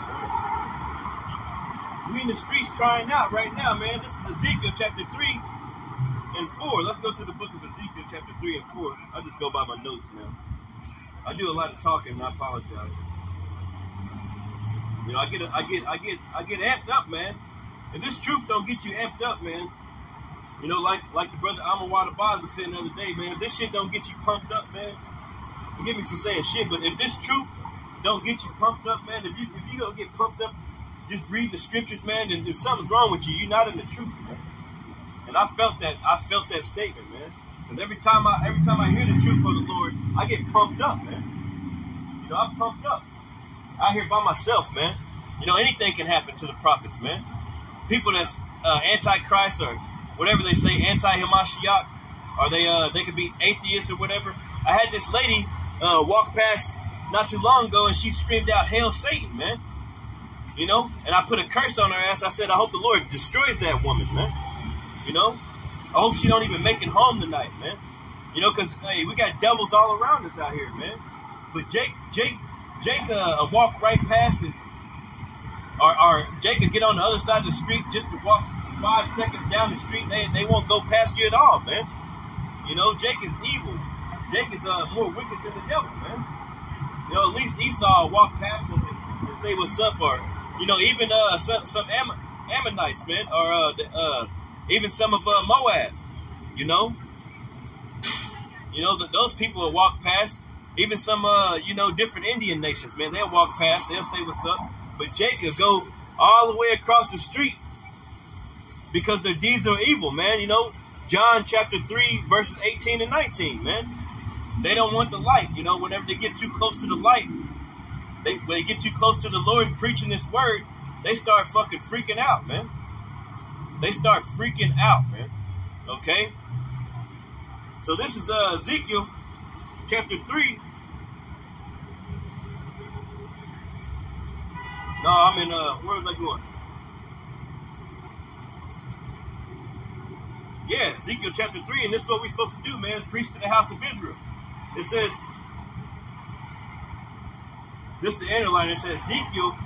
We in the streets crying out right now, man. This is Ezekiel chapter 3 and 4. Let's go to the book of Ezekiel chapter 3 and 4. I'll just go by my notes now. I do a lot of talking, and I apologize. I get amped up, man. If this truth don't get you amped up, man, like the brother Amawada Boz was saying the other day, man, if this shit don't get you pumped up, man, forgive me for saying shit, but if this truth don't get you pumped up, man, if you don't get pumped up just reading the scriptures, man, then something's wrong with you. You're not in the truth, man. And I felt that statement, man. Because every time I hear the truth of the Lord, I get pumped up, man. I'm pumped up. Out here by myself, man. Anything can happen to the prophets, man. People that's anti-Christ or whatever they say, anti-Hamashiach, or they could be atheists or whatever. I had this lady walk past not too long ago, and she screamed out, "Hail Satan," man. And I put a curse on her ass. I said, I hope the Lord destroys that woman, man. You know, I hope she don't even make it home tonight, man. You know, because, hey, we got devils all around us out here, man. But Jake walk right past it. Or Jake could get on the other side of the street just to walk 5 seconds down the street. They won't go past you at all, man. You know, Jake is evil. Jake is more wicked than the devil, man. You know, at least Esau will walk past us and say what's up. Or, you know, even some Ammonites, man. Or even some of Moab, you know. You know, those people will walk past. Even some, you know, different Indian nations, man. They'll walk past. They'll say what's up. But Jake will go all the way across the street because their deeds are evil, man. You know, John chapter 3, verses 18 and 19, man. They don't want the light. You know, whenever they get too close to the light, when they get too close to the Lord preaching this word, they start fucking freaking out, man. They start freaking out, man. Okay? So this is Ezekiel chapter 3. No, I'm in, where was I going? Yeah, Ezekiel chapter 3, and this is what we're supposed to do, man. Preach to the house of Israel. It says, this is the underline. It says, Ezekiel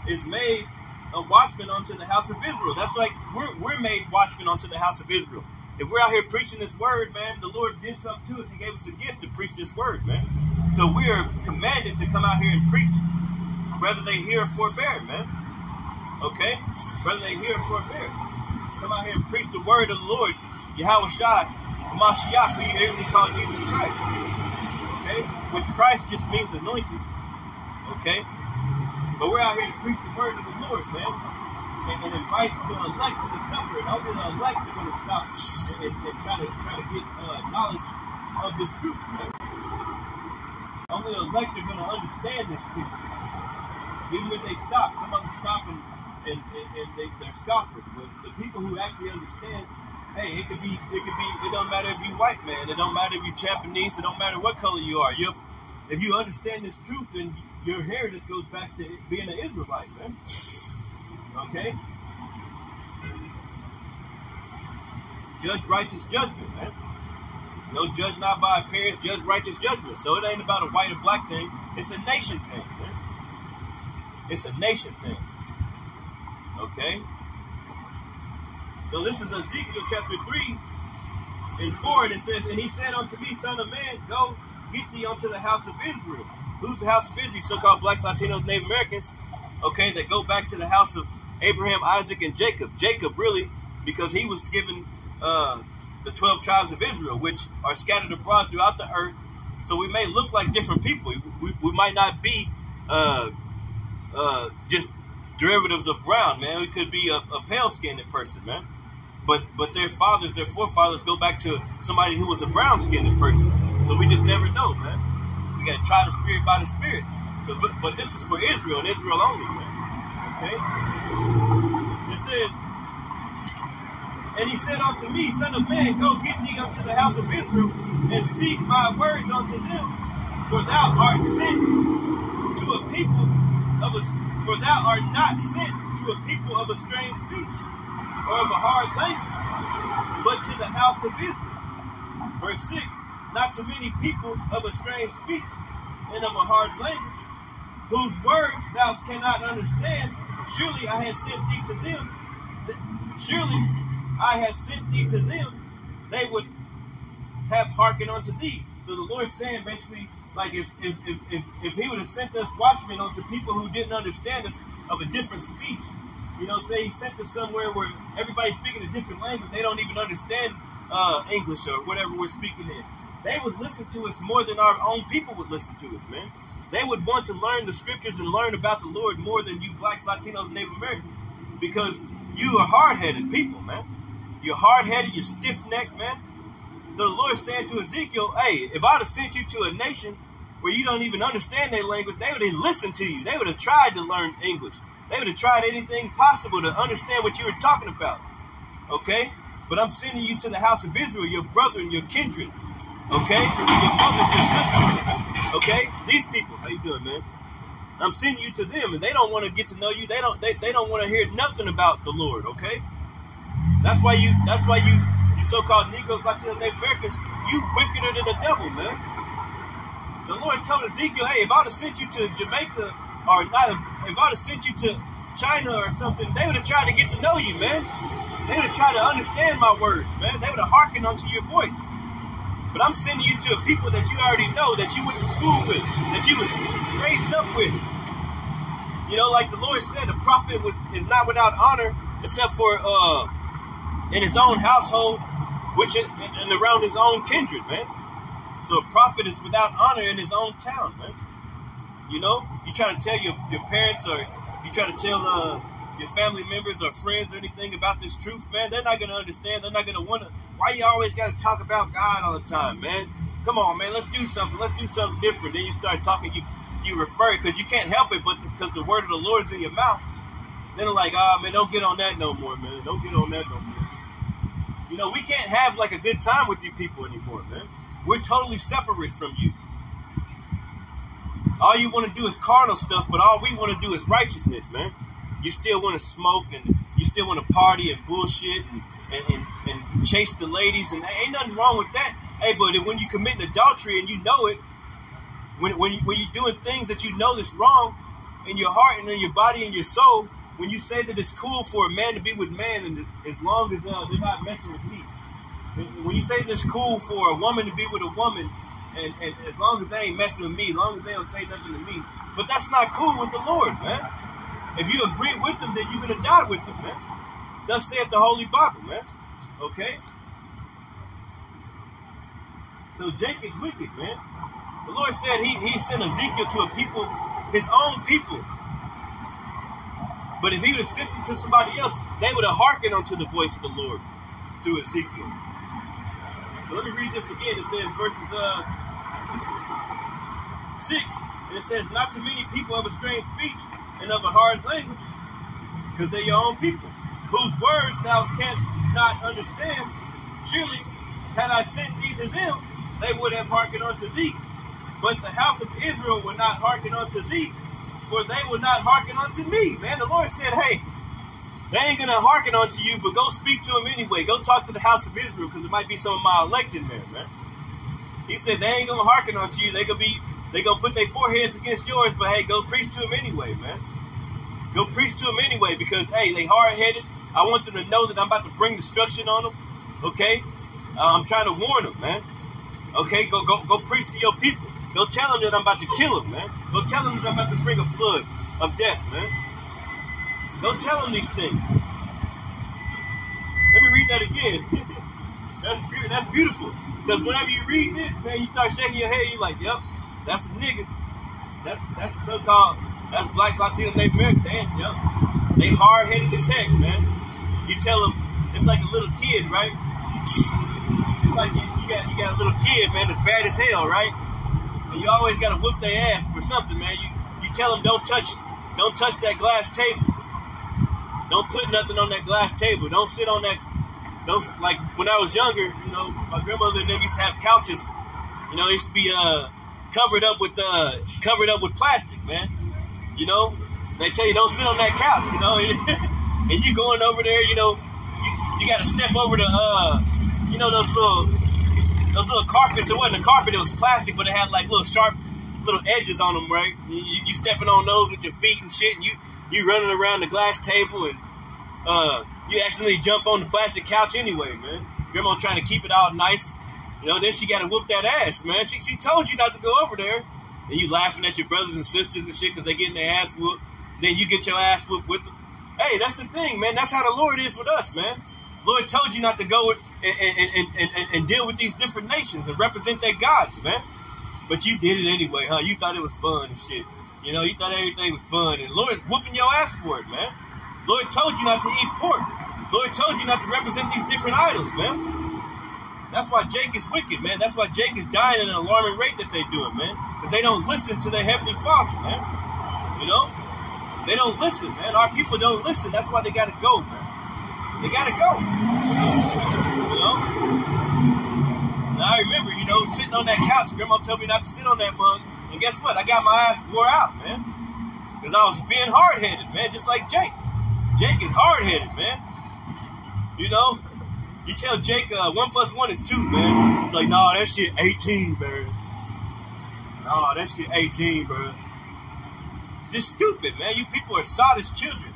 is made a watchman unto the house of Israel. That's like, we're made watchmen unto the house of Israel. If we're out here preaching this word, man, the Lord did something to us. He gave us a gift to preach this word, man. So we are commanded to come out here and preach it. Whether they hear or forbear, man. Okay? Whether they hear or forbear. Come out here and preach the word of the Lord, Yahweh Shai, Mashiach, who you hear me call Jesus Christ. Okay? Which Christ just means anointed. Okay? But we're out here to preach the word of the Lord, man. And invite the elect to the supper. And only the elect are going to stop and try to get knowledge of this truth, man. Only the elect are going to understand this truth. Even if they stop, some of them stop and they're scoffers. But the people who actually understand, hey, it don't matter if you're white, man. It don't matter if you're Japanese. It don't matter what color you are. If you understand this truth, then your heritage goes back to being an Israelite, man. Okay? Judge righteous judgment, man. No, judge not by appearance, judge righteous judgment. So it ain't about a white or black thing. It's a nation thing, man. It's a nation thing. Okay? So this is Ezekiel chapter 3 and 4. And it says, and he said unto me, Son of man, go get thee unto the house of Israel. Who's the house of Israel? So-called blacks, Latinos, Native Americans. Okay, that go back to the house of Abraham, Isaac, and Jacob. Jacob, really, because he was given the 12 tribes of Israel, which are scattered abroad throughout the earth. So we may look like different people. We might not be just derivatives of brown, man. We could be a pale-skinned person, man. But their fathers, their forefathers go back to somebody who was a brown-skinned person. So we just never know, man. We got to try the spirit by the spirit. So, but this is for Israel and Israel only, man. Okay? It says, and he said unto me, Son of man, go get thee unto the house of Israel and speak my words unto them. For thou art sent to a people for thou art not sent to a people of a strange speech or of a hard language, but to the house of Israel. Verse 6, not to many people of a strange speech and of a hard language, whose words thou cannot understand. Surely I had sent thee to them. Surely I had sent thee to them. They would have hearkened unto thee. So the Lord's saying basically, like if he would have sent us watchmen onto people who didn't understand us of a different speech, you know, say he sent us somewhere where everybody's speaking a different language, they don't even understand English or whatever we're speaking in. They would listen to us more than our own people would listen to us, man. They would want to learn the scriptures and learn about the Lord more than you blacks, Latinos, and Native Americans. Because you are hard-headed people, man. You're hard-headed, you're stiff-necked, man. So the Lord said to Ezekiel, hey, if I'd have sent you to a nation where you don't even understand their language, they would have listened to you. They would have tried to learn English. They would have tried anything possible to understand what you were talking about. Okay? But I'm sending you to the house of Israel, your brother and your kindred. Okay? Your brothers, your sisters. Okay? These people. How you doing, man? I'm sending you to them, and they don't want to get to know you. They don't want to hear nothing about the Lord, okay? That's why you so-called Negroes, Latinos, Native Americans, you wickeder than the devil, man. The Lord told Ezekiel, hey, if I would have sent you to Jamaica, or if I would have sent you to China or something, they would have tried to get to know you, man. They would have tried to understand my words, man. They would have hearkened unto your voice. But I'm sending you to a people that you already know, that you went to school with, that you was raised up with. You know, like the Lord said, a prophet is not without honor, except for in his own household, and around his own kindred, man. So a prophet is without honor in his own town, man. You know, you try to tell your parents, or you try to tell your family members or friends or anything about this truth, man, they're not going to understand. They're not going to want to. Why you always got to talk about God all the time, man? Come on, man, let's do something. Let's do something different. Then you start talking, you refer it, because you can't help it, but because the word of the Lord is in your mouth. Then they're like, man, don't get on that no more, man. Don't get on that no more. You know, we can't have like a good time with you people anymore, man. We're totally separate from you. All you want to do is carnal stuff, but all we want to do is righteousness, man. You still want to smoke, and you still want to party and bullshit and chase the ladies, and ain't nothing wrong with that. Hey, but when you commit adultery and you know it, when you're doing things that you know that's wrong in your heart and in your body and your soul, when you say that it's cool for a man to be with man, and as long as they're not messing with me, when you say that it's cool for a woman to be with a woman, and as long as they ain't messing with me, as long as they don't say nothing to me, but that's not cool with the Lord, man. If you agree with them, then you're going to die with them, man. Thus saith the Holy Bible, man. Okay? So Jake is wicked, man. The Lord said he sent Ezekiel to a people, his own people. But if he would have sent them to somebody else, they would have hearkened unto the voice of the Lord through Ezekiel. So let me read this again. It says, verses 6, and it says, not too many people of a strange speech and of a hard language, because they're your own people, whose words thou canst not understand. Surely, had I sent thee to them, they would have hearkened unto thee. But the house of Israel would not hearken unto thee, for they would not hearken unto me. Man, the Lord said, hey, they ain't going to hearken unto you, but go speak to them anyway. Go talk to the house of Israel, because it might be some of my elect in there, man. He said they ain't going to hearken unto you. They going to put their foreheads against yours, but hey, go preach to them anyway, man. Go preach to them anyway, because, hey, they hard-headed. I want them to know that I'm about to bring destruction on them, okay? I'm trying to warn them, man. Okay, go preach to your people. Go tell them that I'm about to kill them, man. Go tell them that I'm about to bring a flood of death, man. Go tell them these things. Let me read that again. That's beautiful. Because whenever you read this, man, you start shaking your head. You're like, yep, that's a nigga. That's so-called, that's Blacks, Latinos, Native Americans. Yep. They hard-headed as heck, man. You tell them, it's like a little kid, right? It's like you got a little kid, man, that's bad as hell, right? And you always got to whoop their ass for something, man. You tell them don't touch that glass table. Don't put nothing on that glass table. Don't sit on that. Don't, like when I was younger, you know, my grandmother and them used to have couches. You know, it used to be covered up with plastic, man. You know, they tell you don't sit on that couch, you know, and you going over there, you know, you got to step over the you know, those little carpets. It wasn't a carpet; it was plastic, but it had like little sharp little edges on them, right? You stepping on those with your feet and shit, and you running around the glass table, and you accidentally jump on the plastic couch anyway, man. Grandma trying to keep it all nice, you know. Then she got to whoop that ass, man. She told you not to go over there, and you laughing at your brothers and sisters and shit because they getting their ass whooped. Then you get your ass whooped with them. Hey, that's the thing, man. That's how the Lord is with us, man. Lord told you not to go and deal with these different nations and represent their gods, man. But you did it anyway, huh? You thought it was fun and shit. You know, you thought everything was fun. And Lord's whooping your ass for it, man. Lord told you not to eat pork. Lord told you not to represent these different idols, man. That's why Jake is wicked, man. That's why Jake is dying at an alarming rate that they're doing, man. Because they don't listen to their Heavenly Father, man. You know? They don't listen, man. Our people don't listen. That's why they got to go, man. They got to go. You know? Now, I remember, you know, sitting on that couch. Grandma told me not to sit on that mug. And guess what? I got my ass wore out, man. Because I was being hard-headed, man, just like Jake. Jake is hard-headed, man. You know, you tell Jake 1 + 1 is 2, man. He's like, nah, that shit 18, man. Nah, that shit 18, bro. It's just stupid, man. You people are sottish children.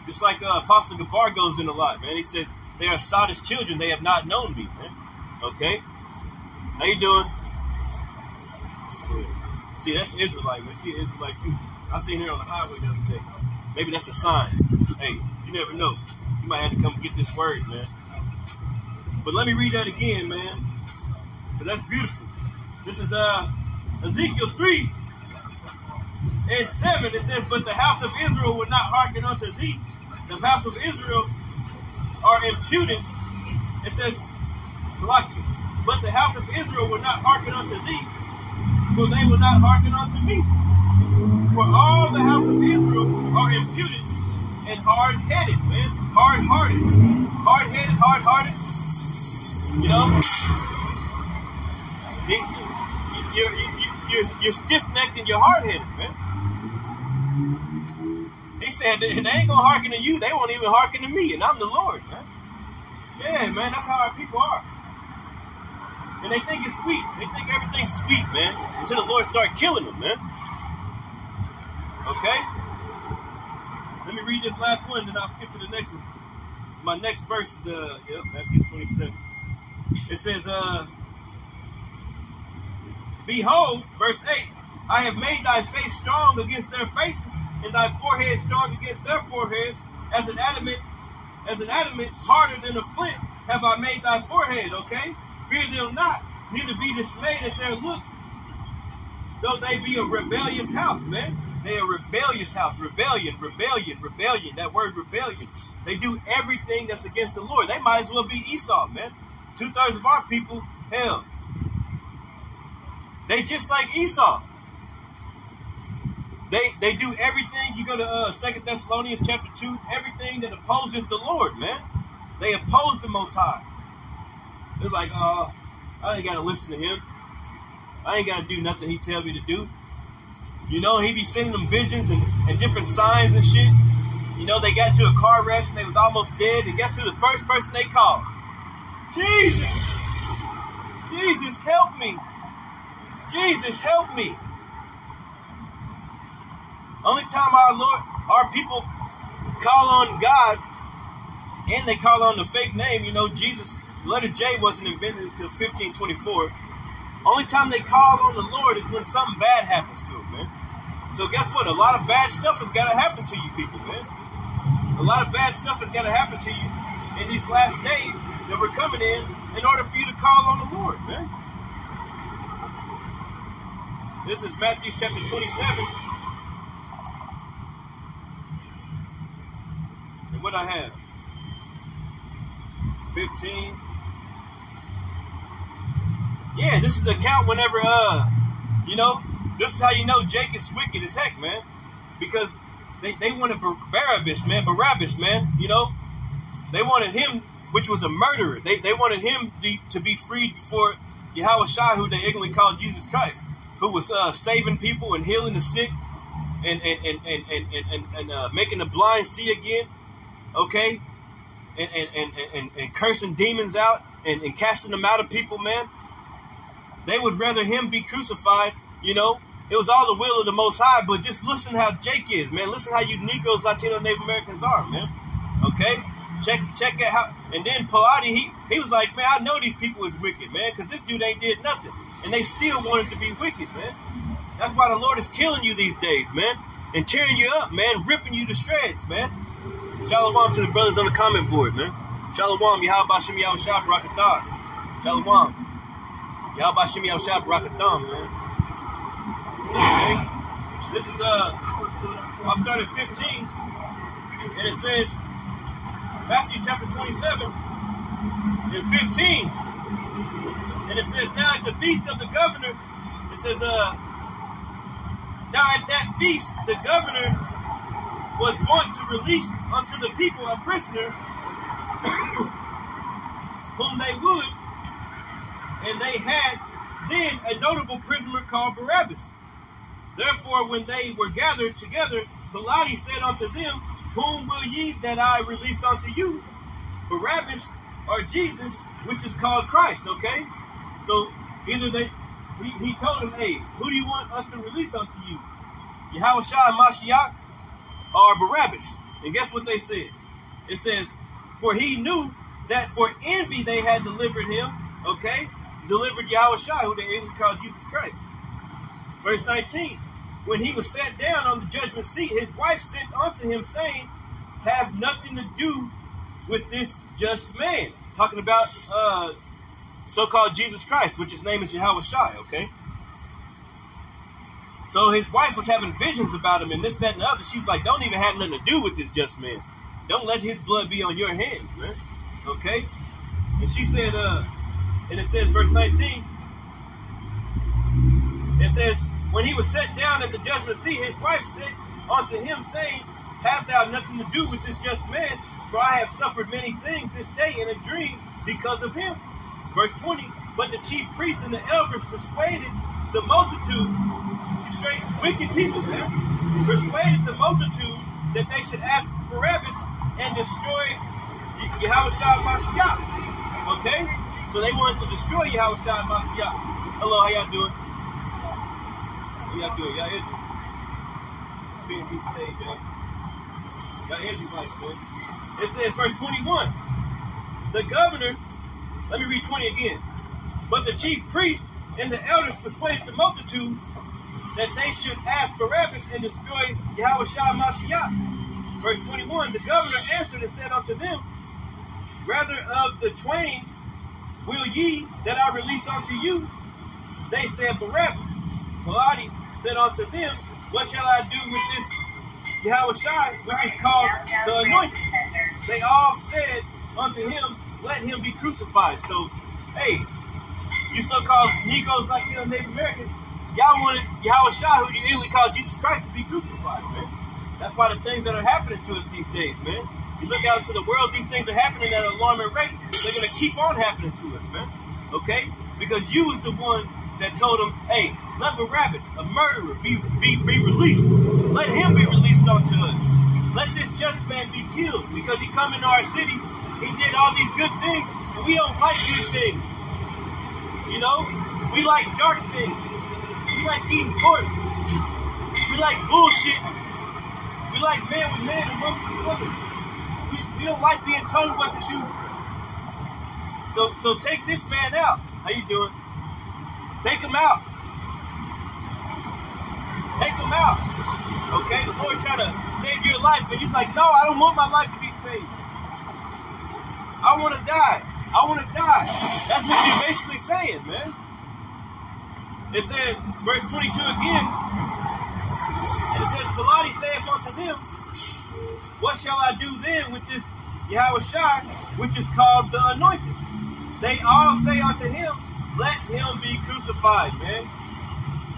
Just like Apostle Gabar goes in a lot, man. He says, they are sottish children. They have not known me, man. Okay? How you doing? See, that's an Israelite, man. She an Israelite too. I seen her on the highway the other day. Maybe that's a sign. Hey, you never know. You might have to come get this word, man. But let me read that again, man. Because that's beautiful. This is Ezekiel 3 and 7. It says, but the house of Israel will not hearken unto thee. The house of Israel are imputed. It says, but the house of Israel will not hearken unto thee, for they will not hearken unto me. For all the house of Israel are imputed and hard-headed, man. Hard-hearted. Hard-headed, hard-hearted. You know? You're stiff-necked and you're hard-headed, man. He said, they ain't going to hearken to you. They won't even hearken to me, and I'm the Lord, man. Yeah, man, that's how our people are. And they think it's sweet. They think everything's sweet, man, until the Lord start killing them, man. Okay? Let me read this last one, then I'll skip to the next one. My next verse is, Matthew 27. It says, behold, verse 8, I have made thy face strong against their faces, and thy forehead strong against their foreheads, as an adamant, harder than a flint, have I made thy forehead, okay? Fear them not, neither be dismayed at their looks, though they be a rebellious house, man. They are a rebellious house. Rebellion. That word rebellion. They do everything that's against the Lord. They might as well be Esau, man. 2/3 of our people, hell. They just like Esau. They do everything. You go to 2 Thessalonians chapter 2, everything that opposes the Lord, man. They oppose the Most High. They're like, I ain't got to listen to him. I ain't got to do nothing he tell me to do. You know, he be sending them visions and different signs and shit. You know, they got into a car wreck and they was almost dead. And guess who the first person they called? Jesus! Jesus, help me! Jesus, help me! Only time our people call on God and they call on the fake name, you know, Jesus, the letter J wasn't invented until 1524. Only time they call on the Lord is when something bad happens to them, man. So guess what? A lot of bad stuff has got to happen to you people, man. A lot of bad stuff has got to happen to you in these last days that we're coming in order for you to call on the Lord, man. This is Matthew chapter 27. And what I have? 15. Yeah, this is the account whenever, you know, this is how you know Jake is wicked as heck, man. Because they wanted Barabbas, man, you know. They wanted him, which was a murderer. They wanted him to be freed before Yahweh Shai, who they ignorantly called Jesus Christ, who was saving people and healing the sick and making the blind see again, okay? And cursing demons out and casting them out of people, man. They would rather him be crucified, you know. It was all the will of the Most High, but just listen how Jake is, man. Listen how you Negroes, Latino, Native Americans are, man. Okay? Check it out. And then Pilate, he was like, man, I know these people is wicked, man, because this dude ain't did nothing. And they still wanted to be wicked, man. That's why the Lord is killing you these days, man. And tearing you up, man. Ripping you to shreds, man. Shalom to the brothers on the comment board, man. Shalom, Yahweh Shem Yahweh Shah Barakatham. Shalom. Yahweh Shem Yahweh Shah Barakatham, man. Okay. This is, I'll start at 15. And it says, Matthew chapter 27 and 15. And it says, now at the feast of the governor, it says, now at that feast, the governor was wont to release unto the people a prisoner whom they would, and they had then a notable prisoner called Barabbas. Therefore, when they were gathered together, Pilate said unto them, whom will ye that I release unto you? Barabbas or Jesus, which is called Christ, okay? So either he told him, hey, who do you want us to release unto you? Yahushua Mashiach or Barabbas? And guess what they said? It says, for he knew that for envy they had delivered him, okay? Delivered Yahushua, who they called Jesus Christ. Verse 19, when he was sat down on the judgment seat, his wife sent unto him, saying, have nothing to do with this just man. Talking about so-called Jesus Christ, which his name is Yahushua, okay? So his wife was having visions about him and this, that, and the other. She's like, don't even have nothing to do with this just man. Don't let his blood be on your hands, man. Okay? And she said, and it says, verse 19, it says, when he was set down at the judgment seat, his wife said unto him, saying, have thou nothing to do with this just man, for I have suffered many things this day in a dream because of him. Verse 20, but the chief priests and the elders persuaded the multitude, straight wicked people, man, persuaded the multitude that they should ask Barabbas and destroy Yahushua Mashiach. Okay? So they wanted to destroy Yahushua Mashiach. Hello, how y'all doing? How y'all doing? Y'all here? Being he saved, y'all. Y'all Israelites, man. It says, verse 21, the governor, let me read 20 again. But the chief priest and the elders persuaded the multitude that they should ask Barabbas and destroy Yahushua Mashiach. Verse 21, the governor answered and said unto them, rather of the twain will ye that I release unto you? They said, Barabbas. Pilate said unto them, what shall I do with this Yahushua, which is called the Anointed? They all said unto him, let him be crucified. So, hey, you so-called Negroes like you Native Americans, y'all wanted Yahushua, who you immediately called Jesus Christ, to be crucified, man. That's why the things that are happening to us these days, man. You look out into the world, these things are happening at an alarming rate. They're going to keep on happening to us, man. Okay? Because you was the one that told them, hey, let Barabbas, a murderer, be released. Let him be released unto us. Let this just man be killed because he come into our city. He did all these good things, and we don't like these things. You know? We like dark things. We like eating pork. We like bullshit. We like man with man and woman with woman. We don't like being told what to do. So take this man out. How you doing? Take him out. Take him out. Okay? The Lord trying to save your life, but he's like, no, I don't want my life to be saved. I want to die. I want to die. That's what you're basically saying, man. It says, verse 22 again, and it says, Pilate saith unto them, what shall I do then with this Yahushua, which is called the Anointed? They all say unto him, let him be crucified, man.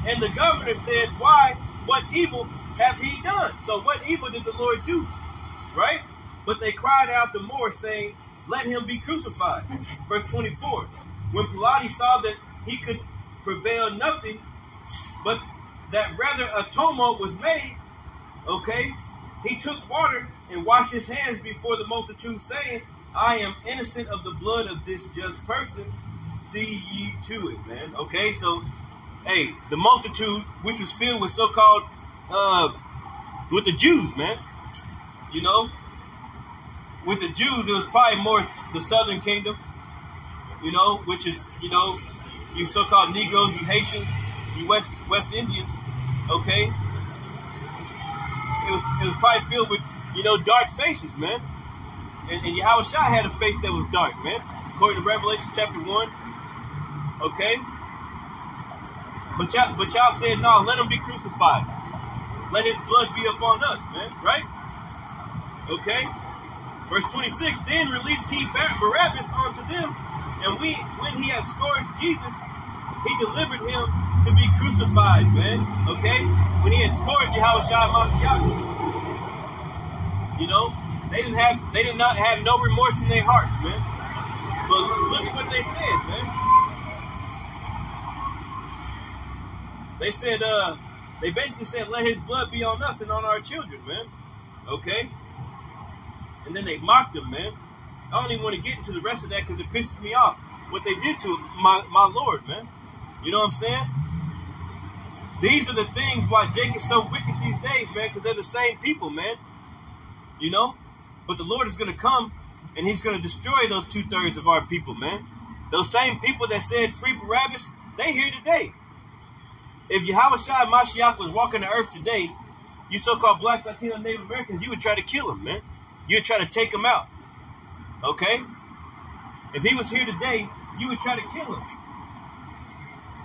And the governor said, why? What evil have he done? So what evil did the Lord do? Right? But they cried out the more, saying, let him be crucified. Verse 24. When Pilate saw that he could prevail nothing, but that rather a tumult was made, okay, he took water and washed his hands before the multitude, saying, I am innocent of the blood of this just person. See ye to it, man. Okay, so, hey, the multitude, which was filled with so-called, with the Jews, man. You know, with the Jews, it was probably more the southern kingdom, you know, which is, you know, you so-called Negroes, you Haitians, you West Indians, okay? It was probably filled with, you know, dark faces, man. And Yahushua had a face that was dark, man. According to Revelation chapter 1, okay? But y'all said, no, let him be crucified. Let his blood be upon us, man, right? Okay? Verse 26, then released he Barabbas unto them, and when he had scourged Jesus, he delivered him to be crucified, man. Okay? When he had scourged Yahushua Mashiach, you know, they did not have no remorse in their hearts, man. But look at what they said, man. They said, they basically said, let his blood be on us and on our children, man. Okay? And then they mocked him, man. I don't even want to get into the rest of that because it pisses me off what they did to my Lord, man. You know what I'm saying? These are the things why Jake is so wicked these days, man, because they're the same people, man. You know? But the Lord is going to come and he's going to destroy those 2/3 of our people, man. Those same people that said free Barabbas, they here today. If Yahushua Mashiach was walking the earth today, you so-called blacks, Latino, Native Americans, you would try to kill him, man. You would try to take him out. Okay? If he was here today, you would try to kill him.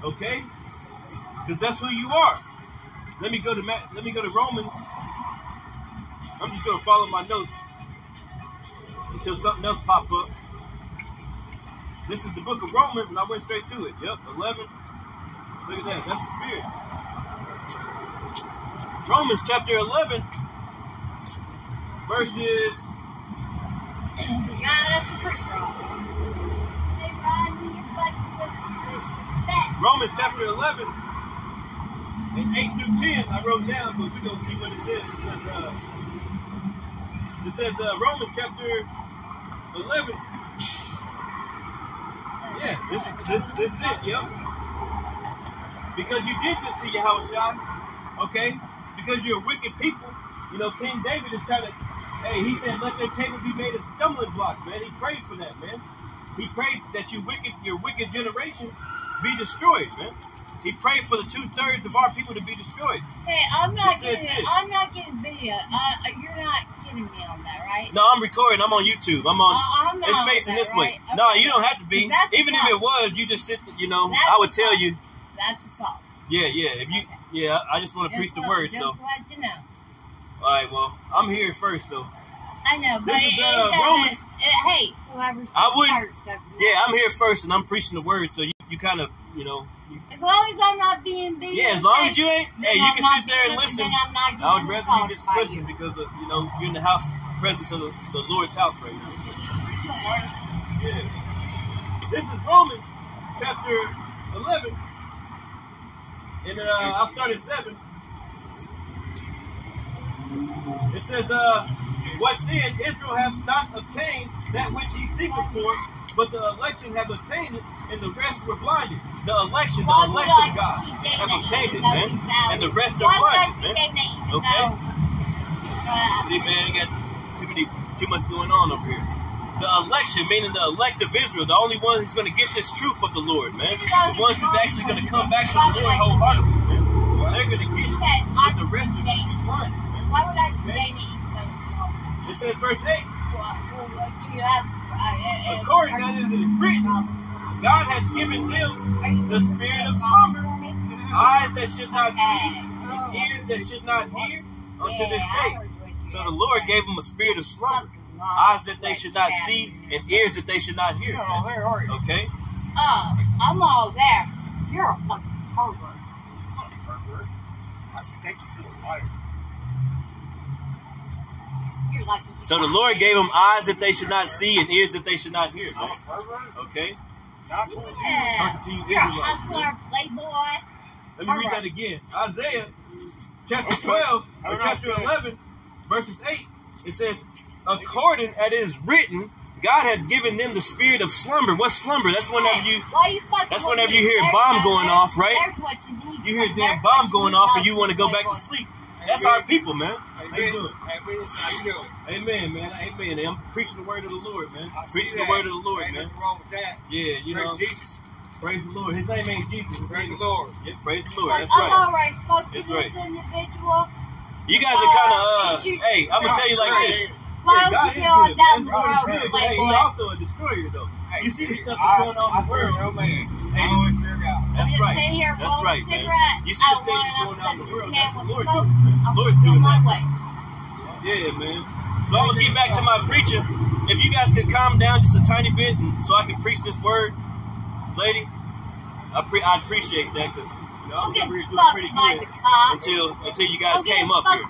Okay? Because that's who you are. Let me go to Romans. I'm just going to follow my notes until something else pop up. This is the book of Romans, and I went straight to it. Yep, 11. Look at that. That's the spirit. Romans chapter 11, verses. Romans chapter 11, and 8 through 10. I wrote down, but we're going to see what it says. It says Romans chapter 11. Yeah, this is it. Yep. Because you did this to Yahushua, okay? Because you're wicked people. You know, King David is trying to, hey, he said, let their table be made a stumbling block, man. He prayed for that, man. He prayed that your wicked generation be destroyed, man. He prayed for the 2/3 of our people to be destroyed. Hey, I'm not getting video. You're not getting me on that, right? No, I'm recording. I'm on YouTube. I'm on. It's facing this way. Right? No, Okay. you don't have to be. Even if it was, you just sit. You know, That's I would tell you. That's a fault. Yeah. If you, I just want to preach the word. Just So, let you know. all right. Well, I'm here first, so. I know, but This is, it doesn't. Romans. Hey, whoever. I wouldn't. First, Yeah, I'm here first, and I'm preaching the word. So you kind of, you know. As long as I'm not being beat. Yeah, as long as you ain't. Hey, you can sit there and listen. Then I'm not I would rather you just listen because of, you know, you're in the house, presence of the Lord's house right now. Yeah. This is Romans chapter 11, and I'll start at 7. It says, what then? Israel hath not obtained that which he seeketh for, but the election have obtained it, and the rest were blinded. The election, the elect of God, have obtained it, man. And the rest are blinded, man. Okay? See, man, you got too much going on over here. The election, meaning the elect of Israel, the only one who's going to get this truth of the Lord, man. The ones who's actually going to come back to the Lord wholeheartedly, man. They're going to get it. But the rest of them is blinded, man. Why would I say me? It says, verse 8. You have, according as it is written, God has given them the spirit of slumber, eyes that should not see, and ears that should not hear unto this day. So the Lord gave them a spirit of slumber, eyes that they should not see, and ears that they should not hear. Okay? I'm all there. You're a fucking pervert. I'm not a pervert. I think you feel liar. You're lucky. So the Lord gave them eyes that they should not see and ears that they should not hear. I'm a pervert. Okay? Not towards you. Yeah. To you You're a Israelites, hustler, man. playboy. Let me read that again. Isaiah chapter 12 or chapter 11 verses 8. It says, according as it is written, God hath given them the spirit of slumber. What's slumber? That's whenever you hear a bomb going off, right? You hear a damn bomb going off and you want to go back to sleep. That's our people, man. How you doing? Amen, man. Amen. I'm preaching the word of the Lord, man. Preaching the word of the Lord, man. Nothing wrong with that. Yeah, you know. Praise Jesus. Praise the Lord. His name ain't Jesus. Praise the Lord. Yeah, praise the Lord. That's I'm right. already spoke to That's this right. individual. You guys are kind of, hey, I'm going to tell you like this. Why Yeah, don't God you is get on good, down man. the God is road, good, but hey, playboy? he's also a destroyer, though. You see the stuff that's going on in the world. No man. Hey, I always figure out. that's just right. sitting here That's rolling right, a man. cigarette. You see the I things want going on in the world. That's the to Lord smoke. doing, man. The I'm Lord's on doing my that. way. Yeah, man. So I'm going to get back to my preaching. If you guys could calm down just a tiny bit so I can preach this word, lady, I'd appreciate that because I was over here doing pretty good until you guys came up here.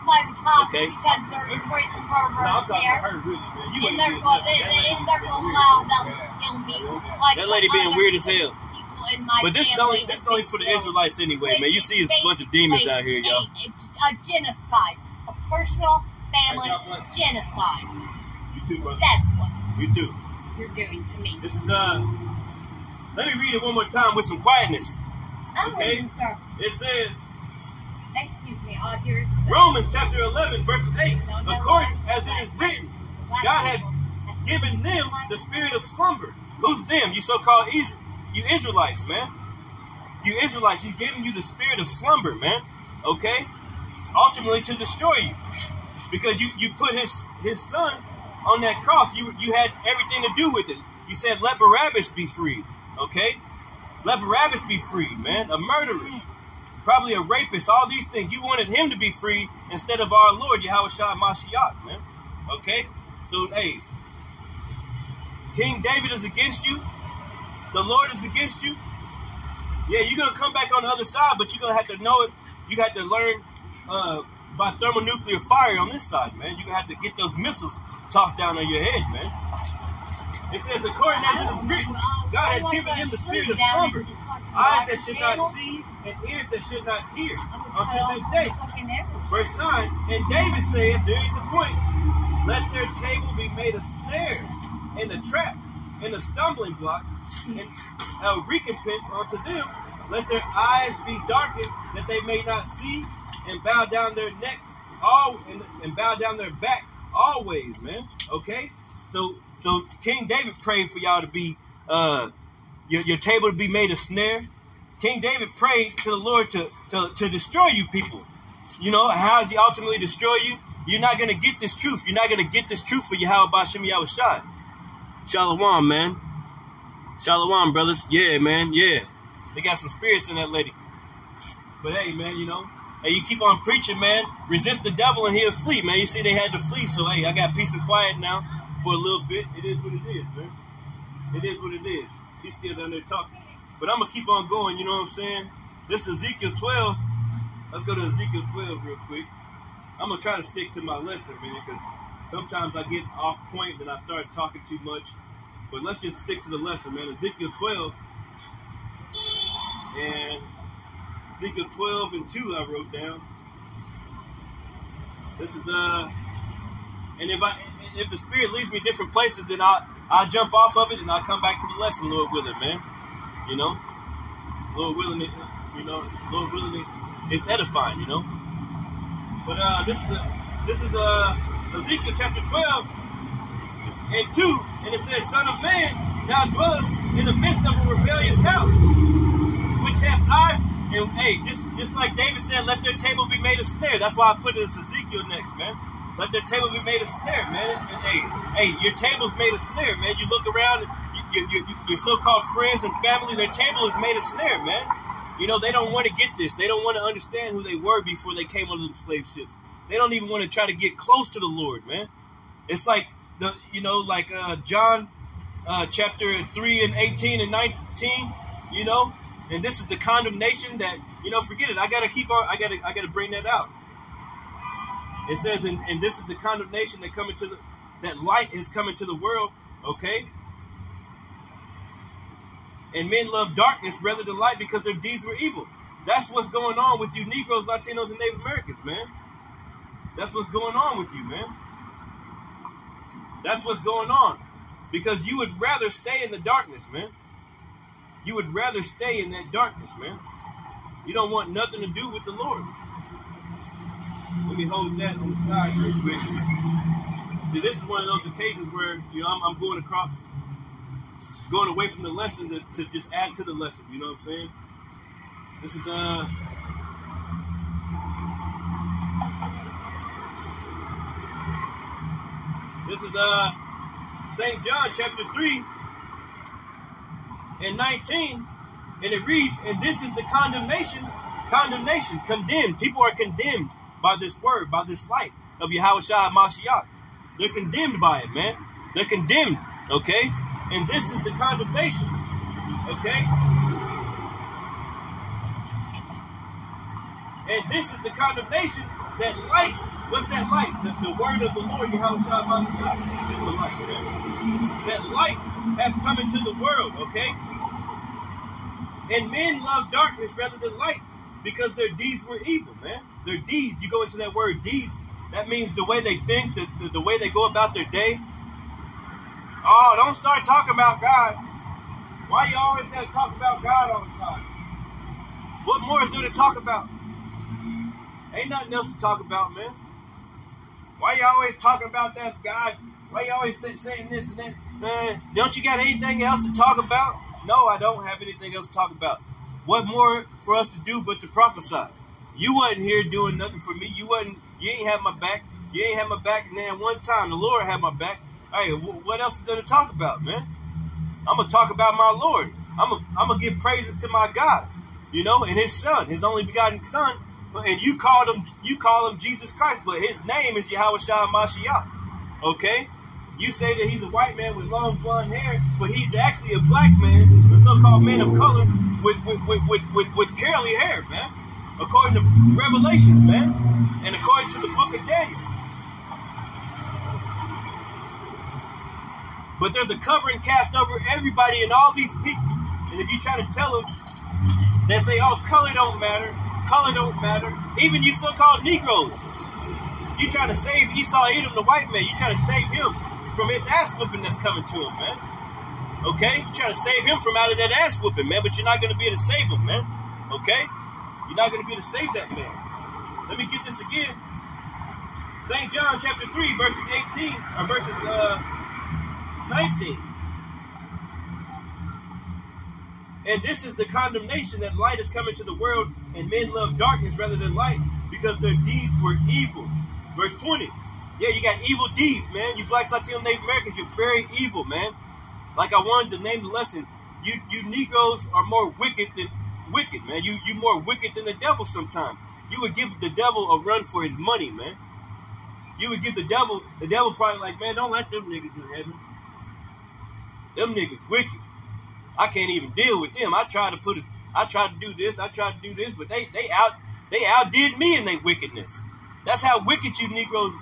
Okay? Because there's great No, I'm perverts talking here. to her, really, man. You And ain't they're doing going nothing. to allow them to kill me. Like That lady being other weird as hell. people in my But this is family only have been for the killed. Israelites anyway, man. You see a bunch of demons out here, y'all. A genocide. A personal family God bless you. genocide. You too, brother. That's what. You too. you're doing to me. This is let me read it one more time with some quietness. I'm Okay? leaving, sir. It says, Excuse me, all due respect. Romans chapter 11, verse 8, No, according as it is written, Black God had people. given them the spirit of slumber. Who's them? You so-called you Israelites, man. You Israelites, he's giving you the spirit of slumber, man. Okay? Ultimately to destroy you. Because you put his son on that cross. You had everything to do with it. You said, let Barabbas be freed. Okay? Let Barabbas be freed, man. A murderer. Probably a rapist. All these things. You wanted him to be free instead of our Lord, Yahushua Mashiach, man. Okay? So, hey, King David is against you. The Lord is against you. Yeah, you're going to come back on the other side, but you're going to have to know it. You got to learn by thermonuclear fire on this side, man. You're going to have to get those missiles tossed down on your head, man. It says, according as it is written, God has given him the spirit of slumber, eyes that should not see and ears that should not hear until this day. Verse 9, and David says, there's the point, let their table be made a snare and a trap and a stumbling block and a recompense unto them. Let their eyes be darkened that they may not see, and bow down their necks and bow down their back always, man. Okay? So King David prayed for y'all to be your table to be made a snare. King David prayed to the Lord to destroy you people. You know, how does he ultimately destroy you? You're not going to get this truth. You're not going to get this truth for Yahweh B'Shem Yahushua. Shalom, man. Shalom, brothers. Yeah, man. Yeah. They got some spirits in that lady. But hey, man, you know. Hey, you keep on preaching, man. Resist the devil and he'll flee, man. You see, they had to flee. So, hey, I got peace and quiet now for a little bit. It is what it is, man. It is what it is. He's still down there talking. But I'm going to keep on going, you know what I'm saying? This is Ezekiel 12. Let's go to Ezekiel 12 real quick. I'm going to try to stick to my lesson, man, because sometimes I get off point and I start talking too much. But let's just stick to the lesson, man. Ezekiel 12 and Ezekiel 12 and 2 I wrote down. This is and if the Spirit leads me different places, then I'll jump off of it and I'll come back to the lesson, Lord willing, man. You know, Lord willing, Lord willing, it's edifying, you know. But this is Ezekiel chapter 12 and 2, and it says, Son of man, thou dwellest in the midst of a rebellious house, which have eyes. And hey, just like David said, let their table be made a snare. That's why I put this Ezekiel next, man. Let their table be made a snare, man. And hey, your table's made a snare, man. You look around, your so-called friends and family, their table is made a snare, man. You know, they don't want to get this. They don't want to understand who they were before they came onto the slave ships. They don't even want to try to get close to the Lord, man. It's like John chapter 3 and 18 and 19, you know. And this is the condemnation that, you know, forget it. I gotta bring that out. It says, and this is the condemnation that light is coming to the world, okay? And men love darkness rather than light because their deeds were evil. That's what's going on with you Negroes, Latinos, and Native Americans, man. That's what's going on with you, man. That's what's going on. Because you would rather stay in the darkness, man. You would rather stay in that darkness, man. You don't want nothing to do with the Lord. Let me hold that on the side real quick. See, this is one of those occasions where, you know, I'm going away from the lesson to just add to the lesson. You know what I'm saying? This is St. John chapter 3 and 19, and it reads, and this is the condemnation, condemned. People are condemned by this word, by this light of Yahushua Mashiach. They're condemned by it, man. They're condemned, okay? And this is the condemnation, okay? And this is the condemnation, that light. What's that light? The word of the Lord, Yahushua Mashiach, is the light, okay? That light has come into the world, okay? And men love darkness rather than light because their deeds were evil, man. Their deeds, you go into that word deeds, that means the way they think, the way they go about their day. Oh, don't start talking about God. Why you always got to talk about God all the time? What more is there to talk about? Ain't nothing else to talk about, man. Why you always talking about that God? Why you always saying this and that? Don't you got anything else to talk about? No, I don't have anything else to talk about. What more for us to do but to prophesy? You wasn't here doing nothing for me. You ain't have my back. You ain't have my back, and then one time the Lord had my back. Hey, what else is there to talk about, man? I'm gonna talk about my Lord. I'm gonna give praises to my God, and His Son, His only begotten Son. And you call him Jesus Christ, but His name is Yahweh Shah Mashiach. Okay? You say that He's a white man with long blonde hair, but He's actually a black man, a so-called man of color with curly hair, man. According to Revelations, man, and according to the book of Daniel. But there's a covering cast over everybody and all these people. And if you try to tell them, they say, oh, color don't matter. Color don't matter. Even you so-called Negroes. You trying to save Esau Edom, the white man. You trying to save him from his ass whooping that's coming to him, man. Okay? You trying to save him from out of that ass whooping, man. But you're not going to be able to save him, man. Okay? You're not going to be able to save that man. Let me get this again. St. John chapter 3, verses 18, or verses 19. And this is the condemnation, that light is coming to the world, and men love darkness rather than light, because their deeds were evil. Verse 20. Yeah, you got evil deeds, man. You blacks, Latino, Native Americans, you're very evil, man. Like I wanted to name the lesson, you Negroes are more wicked, man. You more wicked than the devil sometimes. You would give the devil a run for his money, man. You would give the devil probably like, man, don't let them niggas in heaven. Them niggas wicked. I can't even deal with them. I tried to do this, but they outdid me in their wickedness. That's how wicked you Negroes,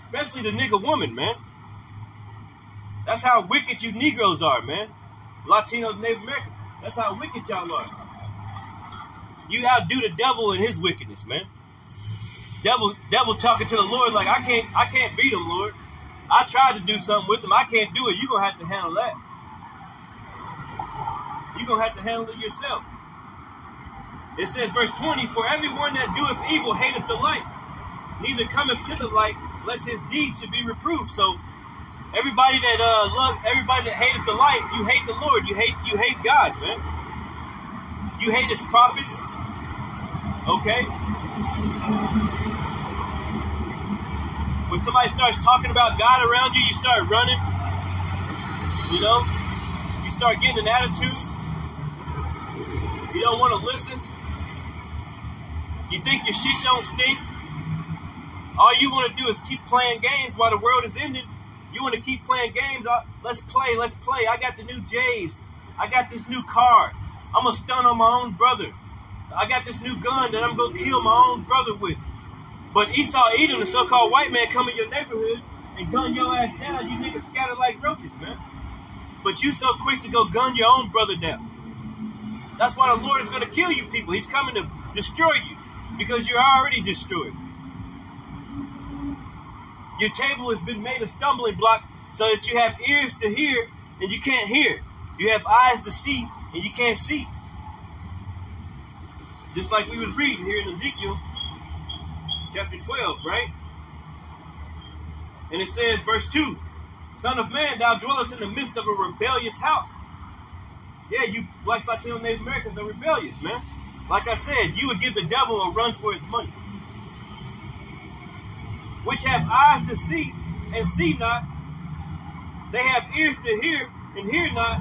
especially the nigga woman, man. That's how wicked you Negroes are, man. Latinos, Native Americans. That's how wicked y'all are. You outdo the devil in his wickedness, man. Devil talking to the Lord like, I can't beat him, Lord. I tried to do something with him. I can't do it. You're going to have to handle that. You're going to have to handle it yourself. It says, verse 20, for everyone that doeth evil hateth the light, neither cometh to the light, lest his deeds should be reproved. So everybody that hateth the light, you hate the Lord. You hate God, man. You hate His prophets. Okay? When somebody starts talking about God around you, you start running. You start getting an attitude. You don't want to listen. You think your shit don't stink. All you want to do is keep playing games while the world is ending. You want to keep playing games. Let's play. I got the new J's. I got this new car. I'm going to stun on my own brother. I got this new gun that I'm going to kill my own brother with. But Esau Edom, the so-called white man, come in your neighborhood and gun your ass down. You niggas scatter like roaches, man. But you so quick to go gun your own brother down. That's why the Lord is going to kill you people. He's coming to destroy you because you're already destroyed. Your table has been made a stumbling block so that you have ears to hear and you can't hear. You have eyes to see and you can't see. Just like we was reading here in Ezekiel chapter 12, right? And it says, verse 2, Son of man, thou dwellest in the midst of a rebellious house. Yeah, you blacks, Latino, Native Americans are rebellious, man. Like I said, you would give the devil a run for his money. Which have eyes to see and see not. They have ears to hear and hear not,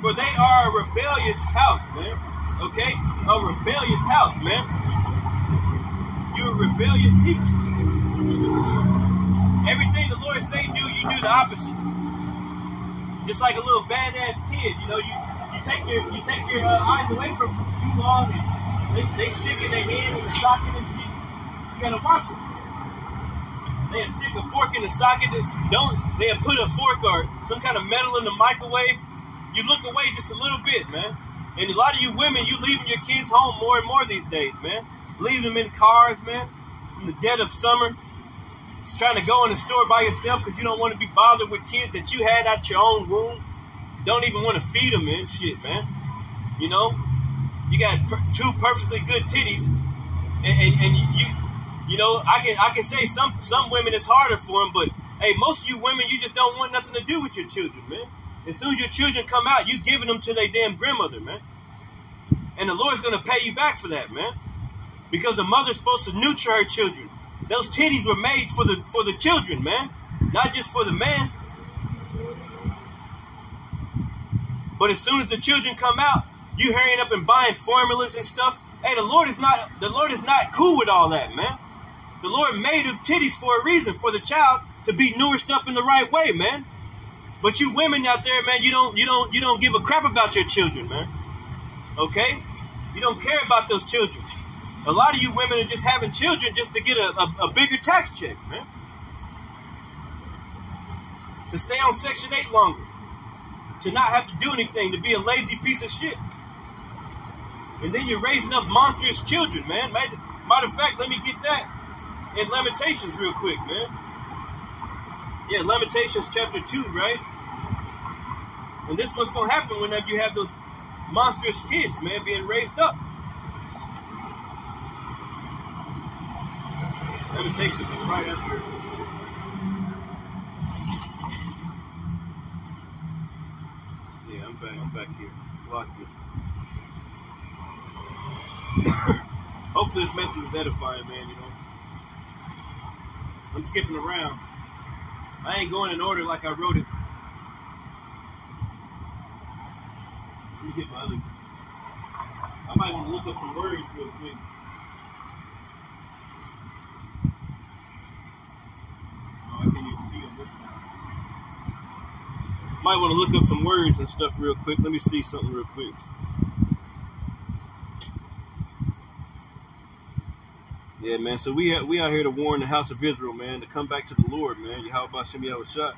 for they are a rebellious house, man. Okay? A rebellious house, man. You're a rebellious people. Everything the Lord say do, you do the opposite. Just like a little badass kid, you take your eyes away from them too long, and they stick in their hand in the socket and shit. You gotta watch it. They stick a fork in the socket. They put a fork or some kind of metal in the microwave. You look away just a little bit, man. And a lot of you women, you leaving your kids home more and more these days, man. Leaving them in cars, man, in the dead of summer. trying to go in the store by yourself because you don't want to be bothered with kids that you had out your own womb. Don't even want to feed them, man. Shit, man. You know, you got two perfectly good titties, and you know, I can say some women it's harder for them, but hey, most of you women, you just don't want nothing to do with your children, man. As soon as your children come out, you giving them to their damn grandmother, man. And the Lord's gonna pay you back for that, man. Because the mother's supposed to nurture her children. Those titties were made for the children, man, not just for the man. But as soon as the children come out, you hurrying up and buying formulas and stuff. Hey, the Lord is not cool with all that, man. The Lord made the titties for a reason, for the child to be nourished up in the right way, man. But you women out there, man, you don't give a crap about your children, man. Okay? You don't care about those children. A lot of you women are just having children just to get a bigger tax check, man. To stay on Section 8 longer. To not have to do anything, to be a lazy piece of shit. And then you're raising up monstrous children, man. Matter of fact, let me get that in Lamentations real quick, man. Yeah, Lamentations chapter 2, right? And this is what's going to happen whenever you have those monstrous kids, man, being raised up. Lamentations is right after. Yeah, I'm back here. Hopefully this message is edifying, man, you know. I'm skipping around. I ain't going in order like I wrote it. Let me get my other. I might want to look up some words real quick. Oh, I can't even see them. Might want to look up some words and stuff real quick. Let me see something real quick. Yeah, man, so we out here to warn the house of Israel, man, to come back to the Lord, man. Yahweh Shem Yahushua.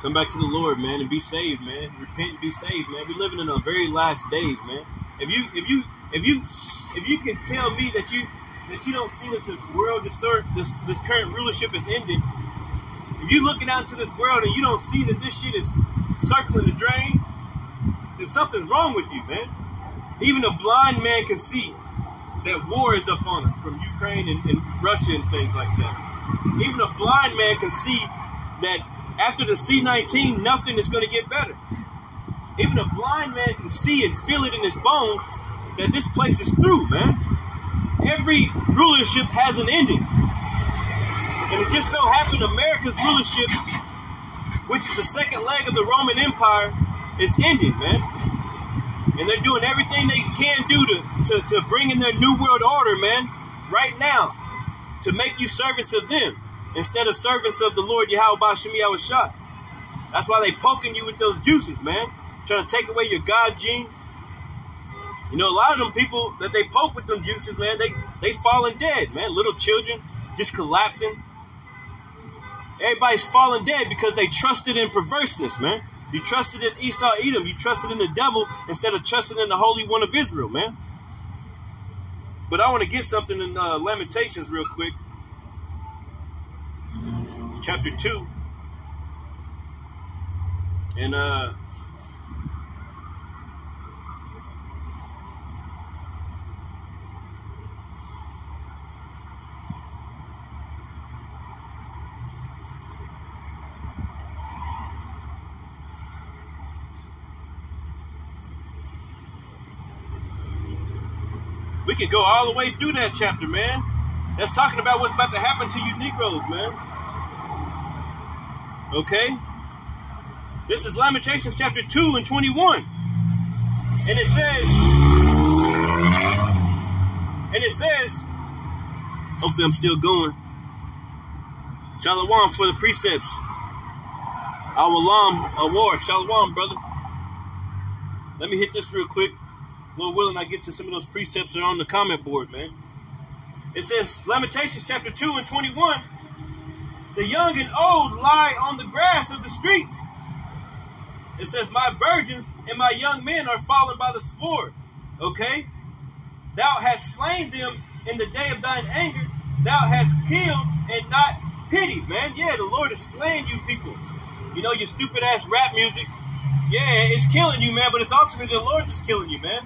Come back to the Lord, man, and be saved, man. Repent and be saved, man. We're living in the very last days, man. If you can tell me that you don't see that this world, this current rulership is ending, if you're looking out into this world and you don't see that this shit is circling the drain, then something's wrong with you, man. Even a blind man can see that war is upon us from Ukraine and Russia and things like that. Even a blind man can see that after the C-19, nothing is going to get better. Even a blind man can see and feel it in his bones that this place is through, man. Every rulership has an ending. And it just so happened America's rulership, which is the second leg of the Roman Empire, is ending, man. And they're doing everything they can do to bring in their new world order, man, right now, to make you servants of them instead of servants of the Lord Yahweh Shem Yahushua. That's why they poking you with those juices, man, trying to take away your God gene. You know, a lot of them people that they poke with them juices, man, they falling dead, man. Little children just collapsing. Everybody's falling dead because they trusted in perverseness, man. You trusted in Esau, Edom. You trusted in the devil instead of trusting in the Holy One of Israel, man. But I want to get something in Lamentations real quick. Chapter 2. And we can go all the way through that chapter, man. That's talking about what's about to happen to you Negroes, man. Okay? This is Lamentations chapter 2 and 21. And it says, hopefully I'm still going. Shalom for the precepts. Awalam, award. Shalom, brother. Let me hit this real quick. Lord willing, I get to some of those precepts that are on the comment board, man. It says, Lamentations chapter 2 and 21, the young and old lie on the grass of the streets. It says, my virgins and my young men are fallen by the sword. Okay? Thou hast slain them in the day of thine anger, thou hast killed and not pitied, man. Yeah, the Lord is slaying you people. You know, your stupid ass rap music. Yeah, it's killing you, man, but it's ultimately the Lord that's killing you, man.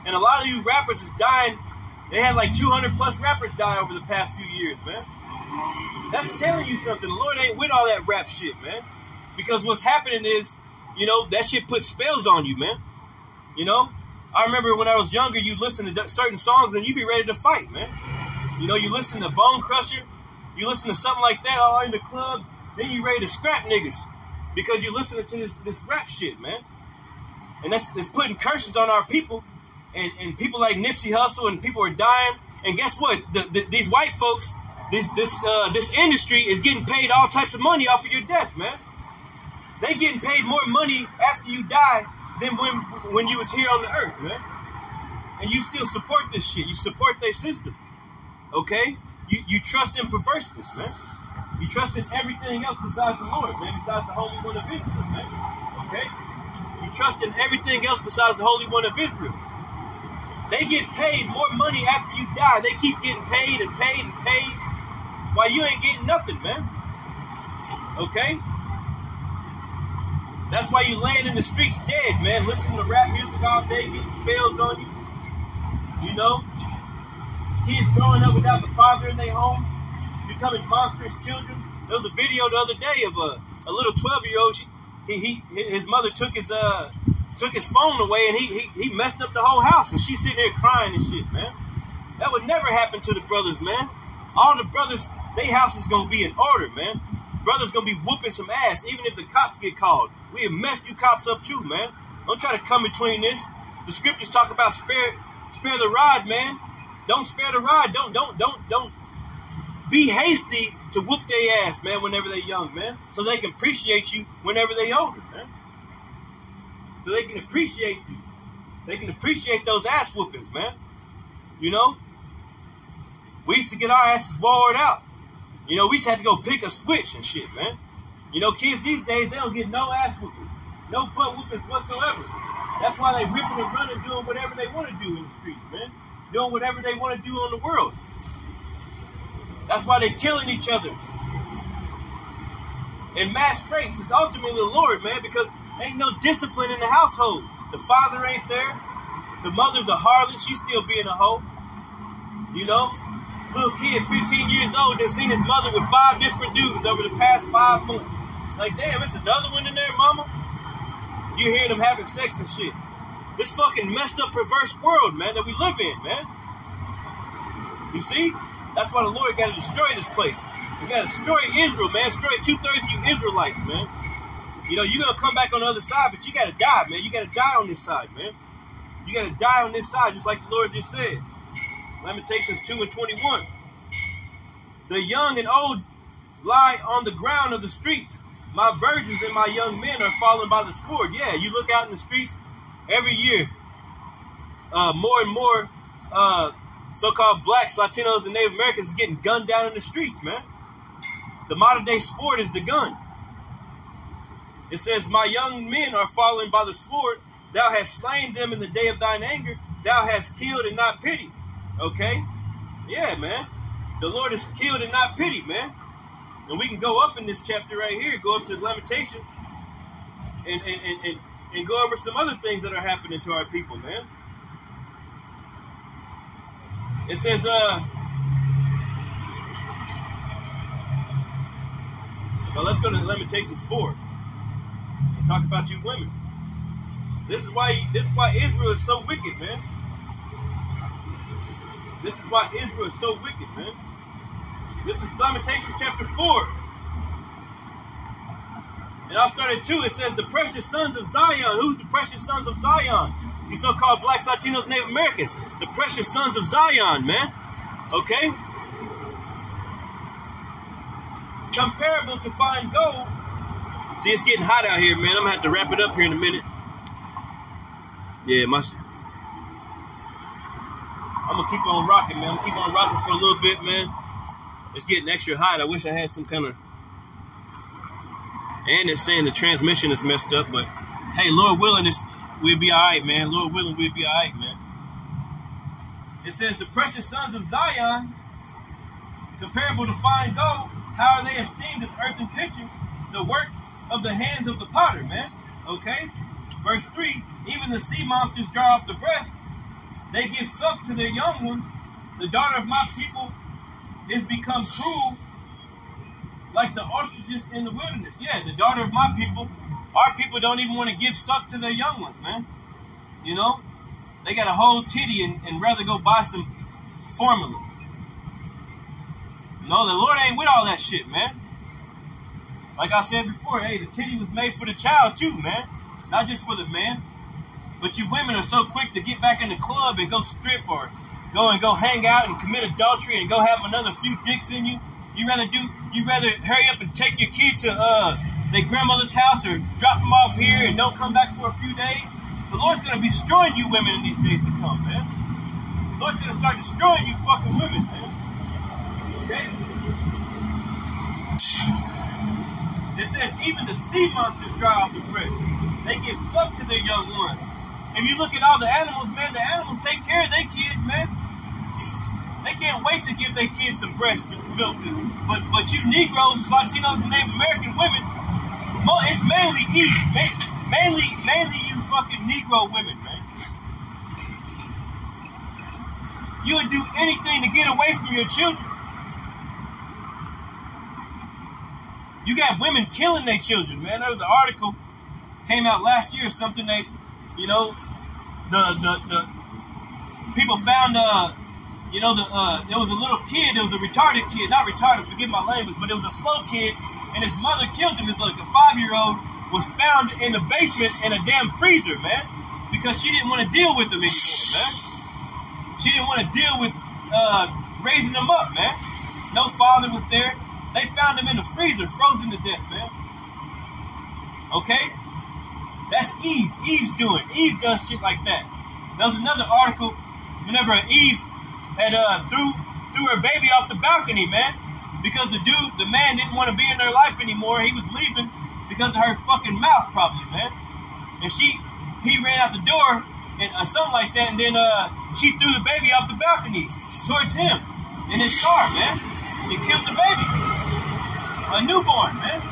And a lot of you rappers is dying. They had like 200 plus rappers die over the past few years, man. That's telling you something. The Lord ain't with all that rap shit, man. Because what's happening is, you know, that shit puts spells on you, man. You know? I remember when I was younger, you listen to certain songs and you be ready to fight, man. You know, you listen to Bone Crusher, you listen to something like that all in the club, then you ready to scrap niggas. Because you listening to this rap shit, man. And that's putting curses on our people. And people like Nipsey Hussle and people are dying. And guess what? These white folks, this industry is getting paid all types of money off of your death, man. They getting paid more money after you die than when you was here on the earth, man. And you still support this shit. You support their system. Okay? You trust in perverseness, man. You trust in everything else besides the Lord, man, besides the Holy One of Israel, man. Okay? You trust in everything else besides the Holy One of Israel. They get paid more money after you die. They keep getting paid and paid and paid while you ain't getting nothing, man. Okay? That's why you laying in the streets dead, man. Listening to rap music all day, getting spells on you. You know? Kids growing up without the father in their homes, becoming monstrous children. There was a video the other day of a little 12-year-old. His mother took his phone away and he messed up the whole house, and she's sitting there crying and shit, man. That would never happen to the brothers, man. All the brothers, their house is gonna be in order, man. Brothers gonna be whooping some ass, even if the cops get called. We have messed you cops up too, man. Don't try to come between this. The scriptures talk about spare the rod, man. Don't spare the rod. Don't be hasty to whoop their ass, man, whenever they're young, man. So they can appreciate you whenever they're older, man. So they can appreciate you. They can appreciate those ass whoopings, man. You know? We used to get our asses wore out. You know, we used to have to go pick a switch and shit, man. You know, kids these days, they don't get no ass whoopings. No butt whoopings whatsoever. That's why they ripping and running, doing whatever they want to do in the streets, man. Doing whatever they want to do on the world. That's why they're killing each other. And mass rates is ultimately the Lord, man, because ain't no discipline in the household. The father ain't there. The mother's a harlot. She's still being a hoe. You know? Little kid, 15 years old, that's seen his mother with 5 different dudes over the past 5 months. Like, damn, it's another one in there, mama? You hear them having sex and shit. This fucking messed up, perverse world, man, that we live in, man. You see? That's why the Lord got to destroy this place. He's got to destroy Israel, man. Destroy 2/3 of you Israelites, man. You know, you're going to come back on the other side, but you got to die, man. You got to die on this side, man. You got to die on this side, just like the Lord just said. Lamentations 2:21. The young and old lie on the ground of the streets. My virgins and my young men are falling by the sword. Yeah, you look out in the streets every year. More and more so-called blacks, Latinos, and Native Americans is getting gunned down in the streets, man. The modern day sport is the gun. It says, my young men are falling by the sword. Thou hast slain them in the day of thine anger. Thou hast killed and not pitied. Okay? Yeah, man. The Lord is killed and not pitied, man. And we can go up in this chapter right here, go up to Lamentations, and go over some other things that are happening to our people, man. It says, well, let's go to Lamentations 4 and talk about you women. This is why Israel is so wicked, man. This is why Israel is so wicked, man. This is Lamentations chapter 4. And I'll start at 2. It says, the precious sons of Zion. Who's the precious sons of Zion? These so-called blacks, Latinos, Native Americans. The precious sons of Zion, man. Okay? Comparable to fine gold. See, it's getting hot out here, man. I'm going to have to wrap it up here in a minute. Yeah, I'm going to keep on rocking, man. I'm going to keep on rocking for a little bit, man. It's getting extra hot. I wish I had some kind of... And it's saying the transmission is messed up, but hey, Lord willing, we'll be all right, man. Lord willing, we'll be all right, man. It says, the precious sons of Zion comparable to fine gold, how are they esteemed as earthen pitchers, the work of the hands of the potter, man? Okay? Verse 3, even the sea monsters draw off the breast. They give suck to their young ones. The daughter of my people is become cruel like the ostriches in the wilderness. Yeah, the daughter of my people. Our people don't even want to give suck to their young ones, man. You know? They got a whole titty and rather go buy some formula. No, the Lord ain't with all that shit, man. Like I said before, hey, the titty was made for the child too, man. Not just for the man. But you women are so quick to get back in the club and go strip or go hang out and commit adultery and go have another few dicks in you. You rather hurry up and take your kid to their grandmother's house or drop them off here and don't come back for a few days. The Lord's gonna be destroying you women in these days to come, man. The Lord's gonna start destroying you fucking women, man. Okay? It says even the sea monsters dry off the breast. They give suck to their young ones. If you look at all the animals, man, the animals take care of their kids, man. They can't wait to give their kids some breast milk. But you Negroes, Latinos, and Native American women, it's mainly mainly you fucking Negro women, man. You would do anything to get away from your children. You got women killing their children, man. There was an article came out last year or something. They, you know, the people found there was a little kid. It was a retarded kid, not retarded. Forgive my language, but it was a slow kid, and his mother killed him. It's like a 5-year-old was found in the basement in a damn freezer, man, because she didn't want to deal with him anymore, man. She didn't want to deal with raising him up, man. No father was there. They found him in the freezer, frozen to death, man. Okay? That's Eve. Eve's doing. Eve does shit like that. There was another article whenever Eve had threw her baby off the balcony, man, because the man didn't want to be in her life anymore. He was leaving because of her fucking mouth, probably, man. And he ran out the door and something like that, and then she threw the baby off the balcony towards him in his car, man. And killed the baby. A newborn, man.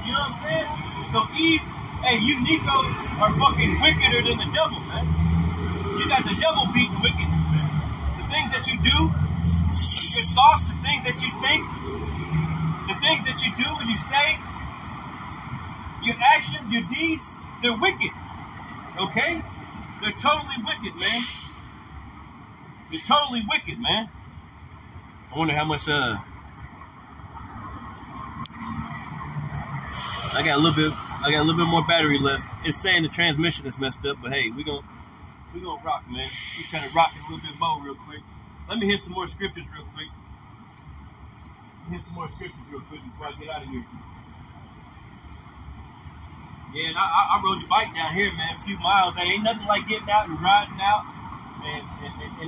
You know what I'm saying? So Eve, hey, you Negroes are fucking wickeder than the devil, man. You got the devil beating wickedness, man. The things that you do, your thoughts, the things that you think, the things that you do and you say, your actions, your deeds, they're wicked. Okay? They're totally wicked, man. They're totally wicked, man. I wonder how much I got a little bit more battery left. It's saying the transmission is messed up, but hey, we gonna rock, man. We trying to rock it a little bit more real quick. Let me hit some more scriptures real quick. Before I get out of here. Yeah, and I rode the bike down here, man, a few miles. Hey, ain't nothing like getting out and riding out and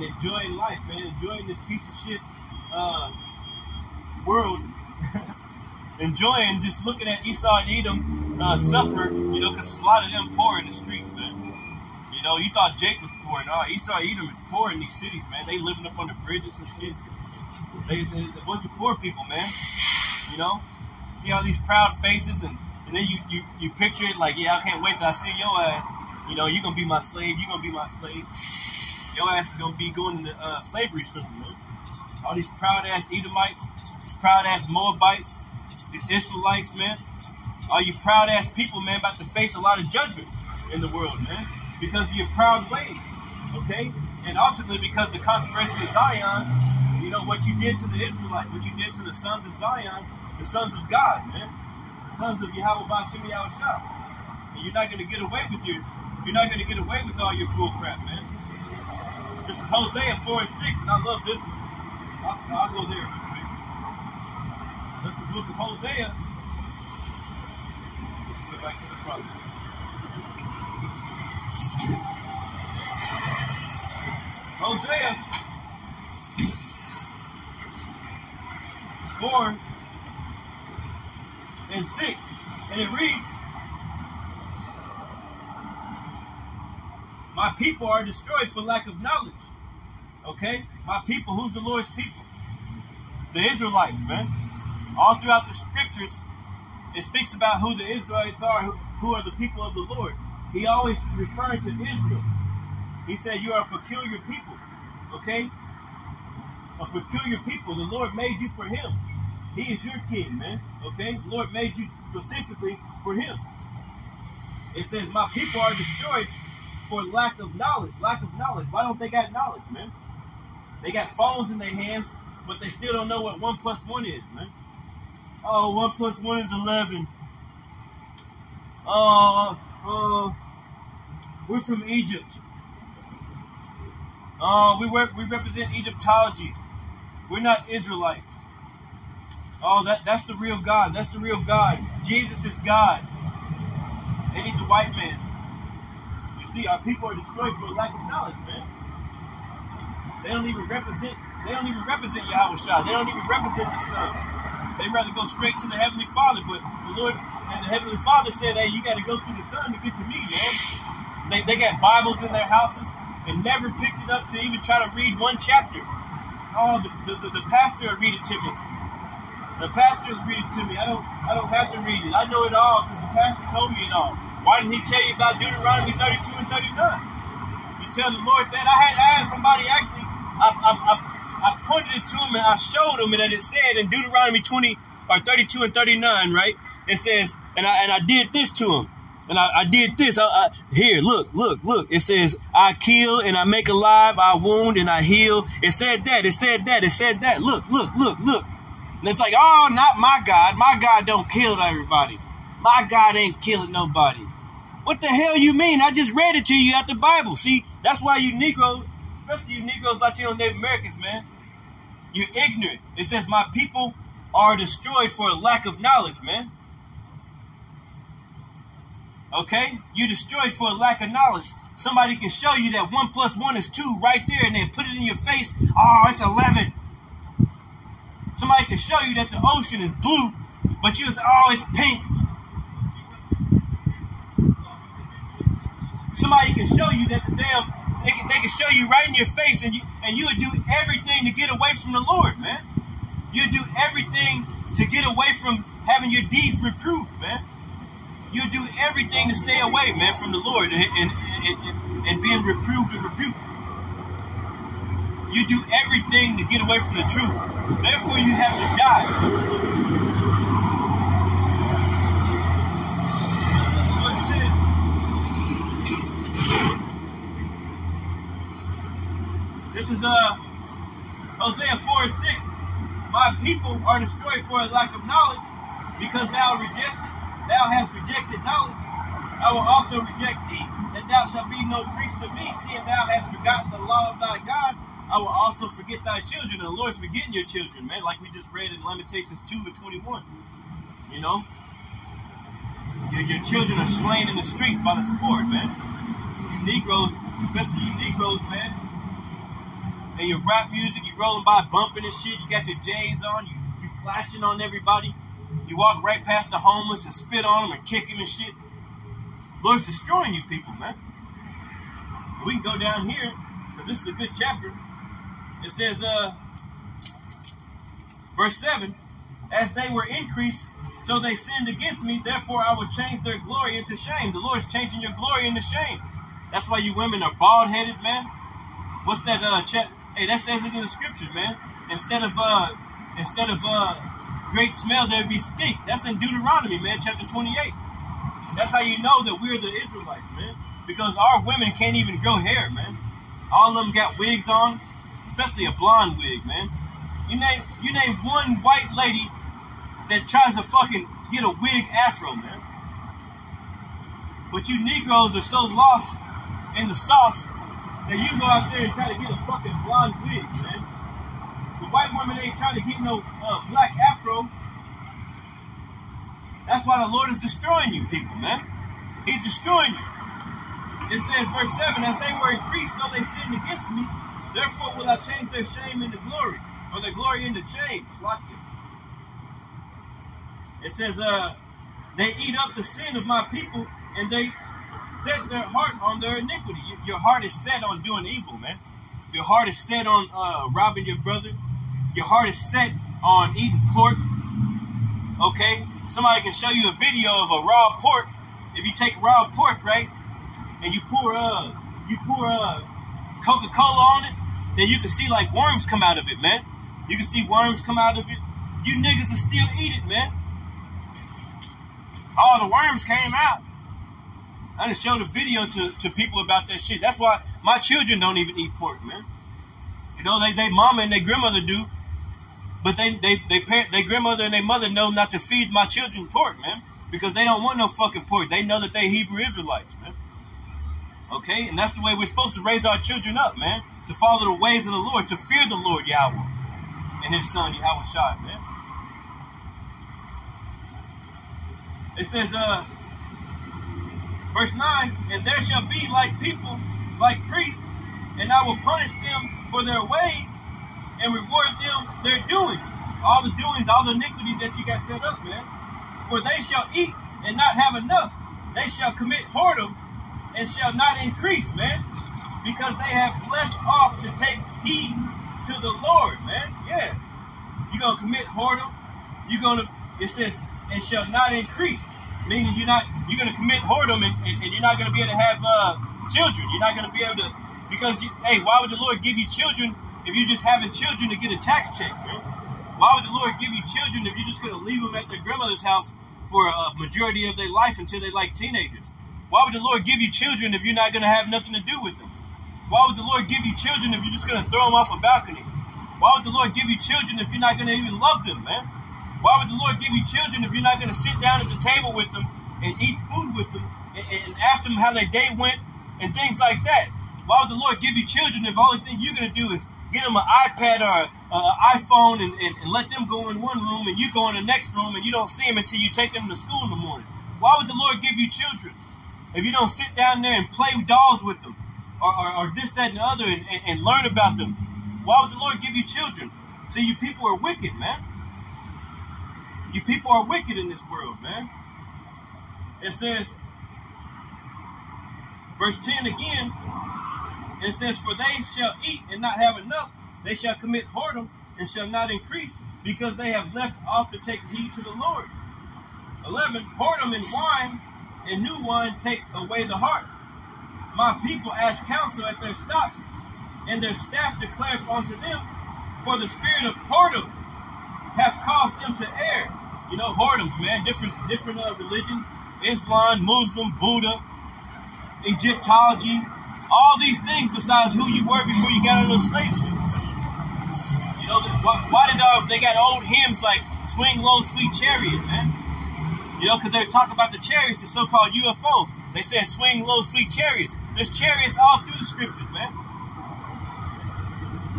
enjoying life, man. Enjoying this piece of shit world. Enjoying just looking at Esau and Edom suffer, you know, because a lot of them poor in the streets, man. You know, you thought Jake was poor. No, Esau and Edom is poor in these cities, man. They living up on the bridges and shit. They a bunch of poor people, man. You know, see all these proud faces, and then you picture it like, yeah, I can't wait till I see your ass. You know, you're gonna be my slave. You're gonna be my slave. Your ass is gonna be going into slavery soon, man. All these proud ass Edomites, proud ass Moabites, these Israelites, man. All you proud ass people, man, about to face a lot of judgment in the world, man, because of your proud ways, okay? And ultimately because of the controversy of Zion, you know, what you did to the Israelites, what you did to the sons of Zion, the sons of God, man, the sons of Yahweh Ba'Shem Yahushua. And you're not going to get away with all your bull crap, man. This is Hosea 4:6, and I love this one. I'll go there real quick. This is the book of Hosea. Let's go back to the front. Hosea 4:6, and it reads, "My people are destroyed for lack of knowledge." Okay? My people, who's the Lord's people? the Israelites, man. All throughout the scriptures, it speaks about who the Israelites are, who are the people of the Lord. He always referring to Israel. He said, you are a peculiar people, okay? A peculiar people. The Lord made you for him. He is your king, man, okay? The Lord made you specifically for him. It says, my people are destroyed for lack of knowledge. Lack of knowledge. Why don't they got knowledge, man? They got phones in their hands, but they still don't know what 1 plus 1 is, man. Oh, 1 plus 1 is 11. We're from Egypt. We represent Egyptology. We're not Israelites. Oh, that's the real God. That's the real God. Jesus is God. And he's a white man. You see, our people are destroyed for lack of knowledge, man. They don't even represent Yahweh Shah. They don't even represent the Son. They'd rather go straight to the Heavenly Father, but the Lord and the Heavenly Father said, hey, you got to go through the Son to get to me, man. They got Bibles in their houses and never picked it up to even try to read one chapter. Oh, the pastor will read it to me. The pastor will read it to me. I don't have to read it. I know it all because the pastor told me it all. Why didn't he tell you about Deuteronomy 32 and 39? You tell the Lord that. I had somebody actually, I pointed it to him and I showed him that it said in Deuteronomy 32 and 39, right? It says, and I did this to him. And I did this. Here, look. It says, I kill and I make alive, I wound and I heal. It said that. Look. And it's like, oh, not my God. My God don't kill everybody. My God ain't killing nobody. What the hell you mean? I just read it to you out the Bible. See, that's why you Negroes, especially you Negroes, Latino, Native Americans, man, you're ignorant. It says, my people are destroyed for a lack of knowledge, man. Okay? You're destroyed for a lack of knowledge. Somebody can show you that 1 plus 1 is 2 right there and then put it in your face. Oh, it's 11. Somebody can show you that the ocean is blue, but you say, oh, it's pink. Somebody can show you that they can show you right in your face, and you would do everything to get away from the Lord, man. You'd do everything to get away from having your deeds reproved, man. You do everything to stay away, man, from the Lord and being reproved and rebuked. You do everything to get away from the truth. Therefore, you have to die. This is Hosea 4 and 6. My people are destroyed for a lack of knowledge, because thou hast rejected knowledge. I will also reject thee, that thou shalt be no priest to me, seeing thou hast forgotten the law of thy God. I will also forget thy children. And the Lord's forgetting your children, man, like we just read in Lamentations 2 and 21. You know? Your children are slain in the streets by the sword, man. You Negroes, especially you Negroes, man. And your rap music, you rolling by bumping and shit. You got your J's on. You flashing on everybody. You walk right past the homeless and spit on them and kick them and shit. Lord's destroying you people, man. We can go down here, because this is a good chapter. It says, verse 7, as they were increased, so they sinned against me, therefore I will change their glory into shame. The Lord's changing your glory into shame. That's why you women are bald-headed, man. What's that, hey, that says it in the scripture, man. Instead of great smell, there be stink. That's in Deuteronomy, man, chapter 28. That's how you know that we're the Israelites, man. Because our women can't even grow hair, man. All of them got wigs on, especially a blonde wig, man. You name one white lady that tries to fucking get a wig afro, man. But you Negroes are so lost in the sauce that you go out there and try to get a fucking blonde wig, man. The white woman ain't trying to get no black afro. That's why the Lord is destroying you people, man. He's destroying you. It says, verse 7, as they were increased, so they sinned against me. Therefore will I change their shame into glory, or their glory into shame. It says, they eat up the sin of my people, and they set their heart on their iniquity. Your heart is set on doing evil, man. Your heart is set on robbing your brother. Your heart is set on eating pork. Okay, somebody can show you a video of a raw pork. If you take raw pork, right, and you pour Coca-Cola on it, then you can see like worms come out of it, man. You can see worms come out of it. You niggas will still eat it, man. All the worms came out. I just showed a video to people about that shit. That's why my children don't even eat pork, man. You know, they mama and their grandmother do, but they grandmother and their mother know not to feed my children pork, man, because they don't want no fucking pork. They know that they Hebrew Israelites, man. Okay, and that's the way we're supposed to raise our children up, man, to follow the ways of the Lord, to fear the Lord Yahweh and His Son Yahweh Shai, man. It says, verse 9, and there shall be like people, like priests, and I will punish them for their ways and reward them their doings. All the doings, all the iniquity that you got set up, man. For they shall eat and not have enough. They shall commit whoredom and shall not increase, man. Because they have left off to take heed to the Lord, man. Yeah. You're going to commit whoredom. It says, and shall not increase. Meaning you're going to commit whoredom and you're not going to be able to have children. You're not going to be able to, because, hey, why would the Lord give you children if you're just having children to get a tax check, man? Why would the Lord give you children if you're just going to leave them at their grandmother's house for a majority of their life until they're like teenagers? Why would the Lord give you children if you're not going to have nothing to do with them? Why would the Lord give you children if you're just going to throw them off a balcony? Why would the Lord give you children if you're not going to even love them, man? Why would the Lord give you children if you're not going to sit down at the table with them and eat food with them and ask them how their day went and things like that? Why would the Lord give you children if the only thing you're going to do is get them an iPad or an iPhone and let them go in one room and you go in the next room and you don't see them until you take them to school in the morning? Why would the Lord give you children if you don't sit down there and play dolls with them or this, that, and the other and learn about them? Why would the Lord give you children? See, you people are wicked, man. You people are wicked in this world, man. It says, verse 10 again, it says, for they shall eat and not have enough. They shall commit whoredom and shall not increase, because they have left off to take heed to the Lord. 11, whoredom and wine and new wine take away the heart. My people ask counsel at their stocks, and their staff declareth unto them, for the spirit of whoredoms hath caused them to err. You know, whoredoms, man, different religions, Islam, Muslim, Buddha, Egyptology, all these things besides who you were before you got on those slave ships. You know, why did they got old hymns like Swing Low, Sweet Chariot, man? You know, because they talk about the chariots, the so-called UFOs. They said swing low, sweet chariots. There's chariots all through the scriptures, man.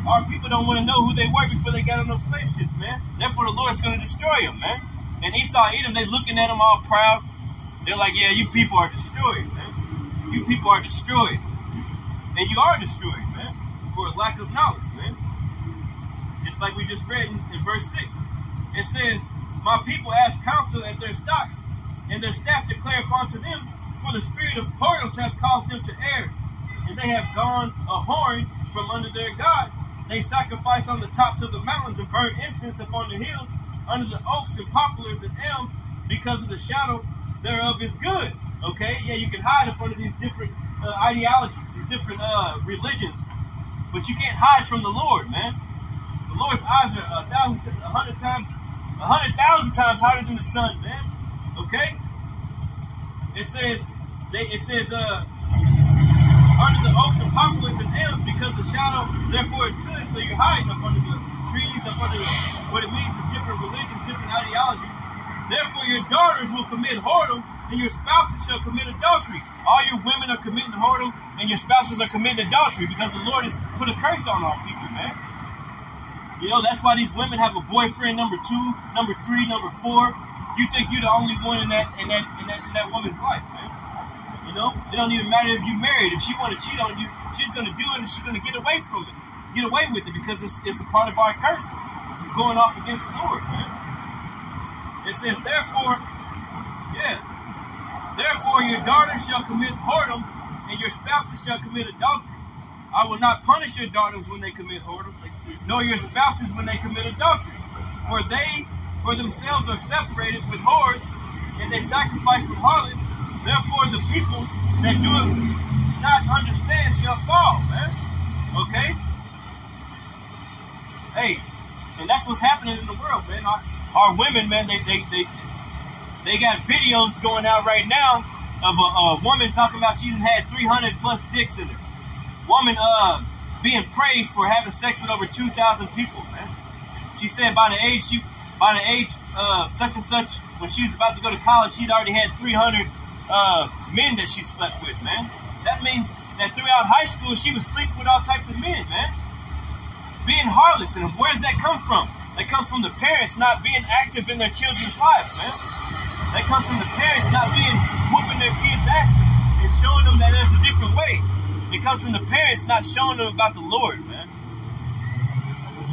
Our people don't want to know who they were before they got on those slave ships, man. Therefore, the Lord's going to destroy them, man. And Esau, Edom, they looking at them all proud. They're like, yeah, you people are destroyed, man. You people are destroyed. And you are destroyed, man, for a lack of knowledge, man. Just like we just read in verse 6. It says, my people ask counsel at their stocks, and their staff declareth unto them, for the spirit of whoredoms hath caused them to err, and they have gone a-whoring from under their God. They sacrifice on the tops of the mountains and burn incense upon the hills, under the oaks and poplars and elms, because of the shadow thereof is good. Okay, yeah, you can hide up under these different ideologies, these different religions, but you can't hide from the Lord, man. The Lord's eyes are 100,000 times hotter than the sun, man. Okay? It says under the oaks and poplars and elms, because the shadow therefore is good, so you're hiding up under the trees, up under what it means is different religions, different ideologies. Therefore your daughters will commit whoredom, and your spouses shall commit adultery. All your women are committing whoredom, and your spouses are committing adultery, because the Lord has put a curse on all people, man. You know, that's why these women have a boyfriend number 2, number 3, number 4. You think you're the only one in that woman's life, man. You know, it don't even matter if you're married. If she want to cheat on you, she's going to do it, and she's going to get away from it. Get away with it, because it's a part of our curses. Going off against the Lord, man. It says, therefore your daughters shall commit whoredom, and your spouses shall commit adultery. I will not punish your daughters when they commit whoredom, nor your spouses when they commit adultery. For they for themselves are separated with whores, and they sacrifice with harlots. Therefore the people that do it not understand shall fall, man. Okay? Hey, and that's what's happening in the world, man. Our women, man, they got videos going out right now of a woman talking about she had 300 plus dicks in her. Woman being praised for having sex with over 2,000 people, man. She said by the age such and such, when she was about to go to college, she'd already had 300 men that she slept with, man. That means that throughout high school, she was sleeping with all types of men, man. Being heartless, and where does that come from? That comes from the parents not being active in their children's lives, man. That comes from the parents not being whooping their kids' ass and showing them that there's a different way. It comes from the parents not showing them about the Lord, man.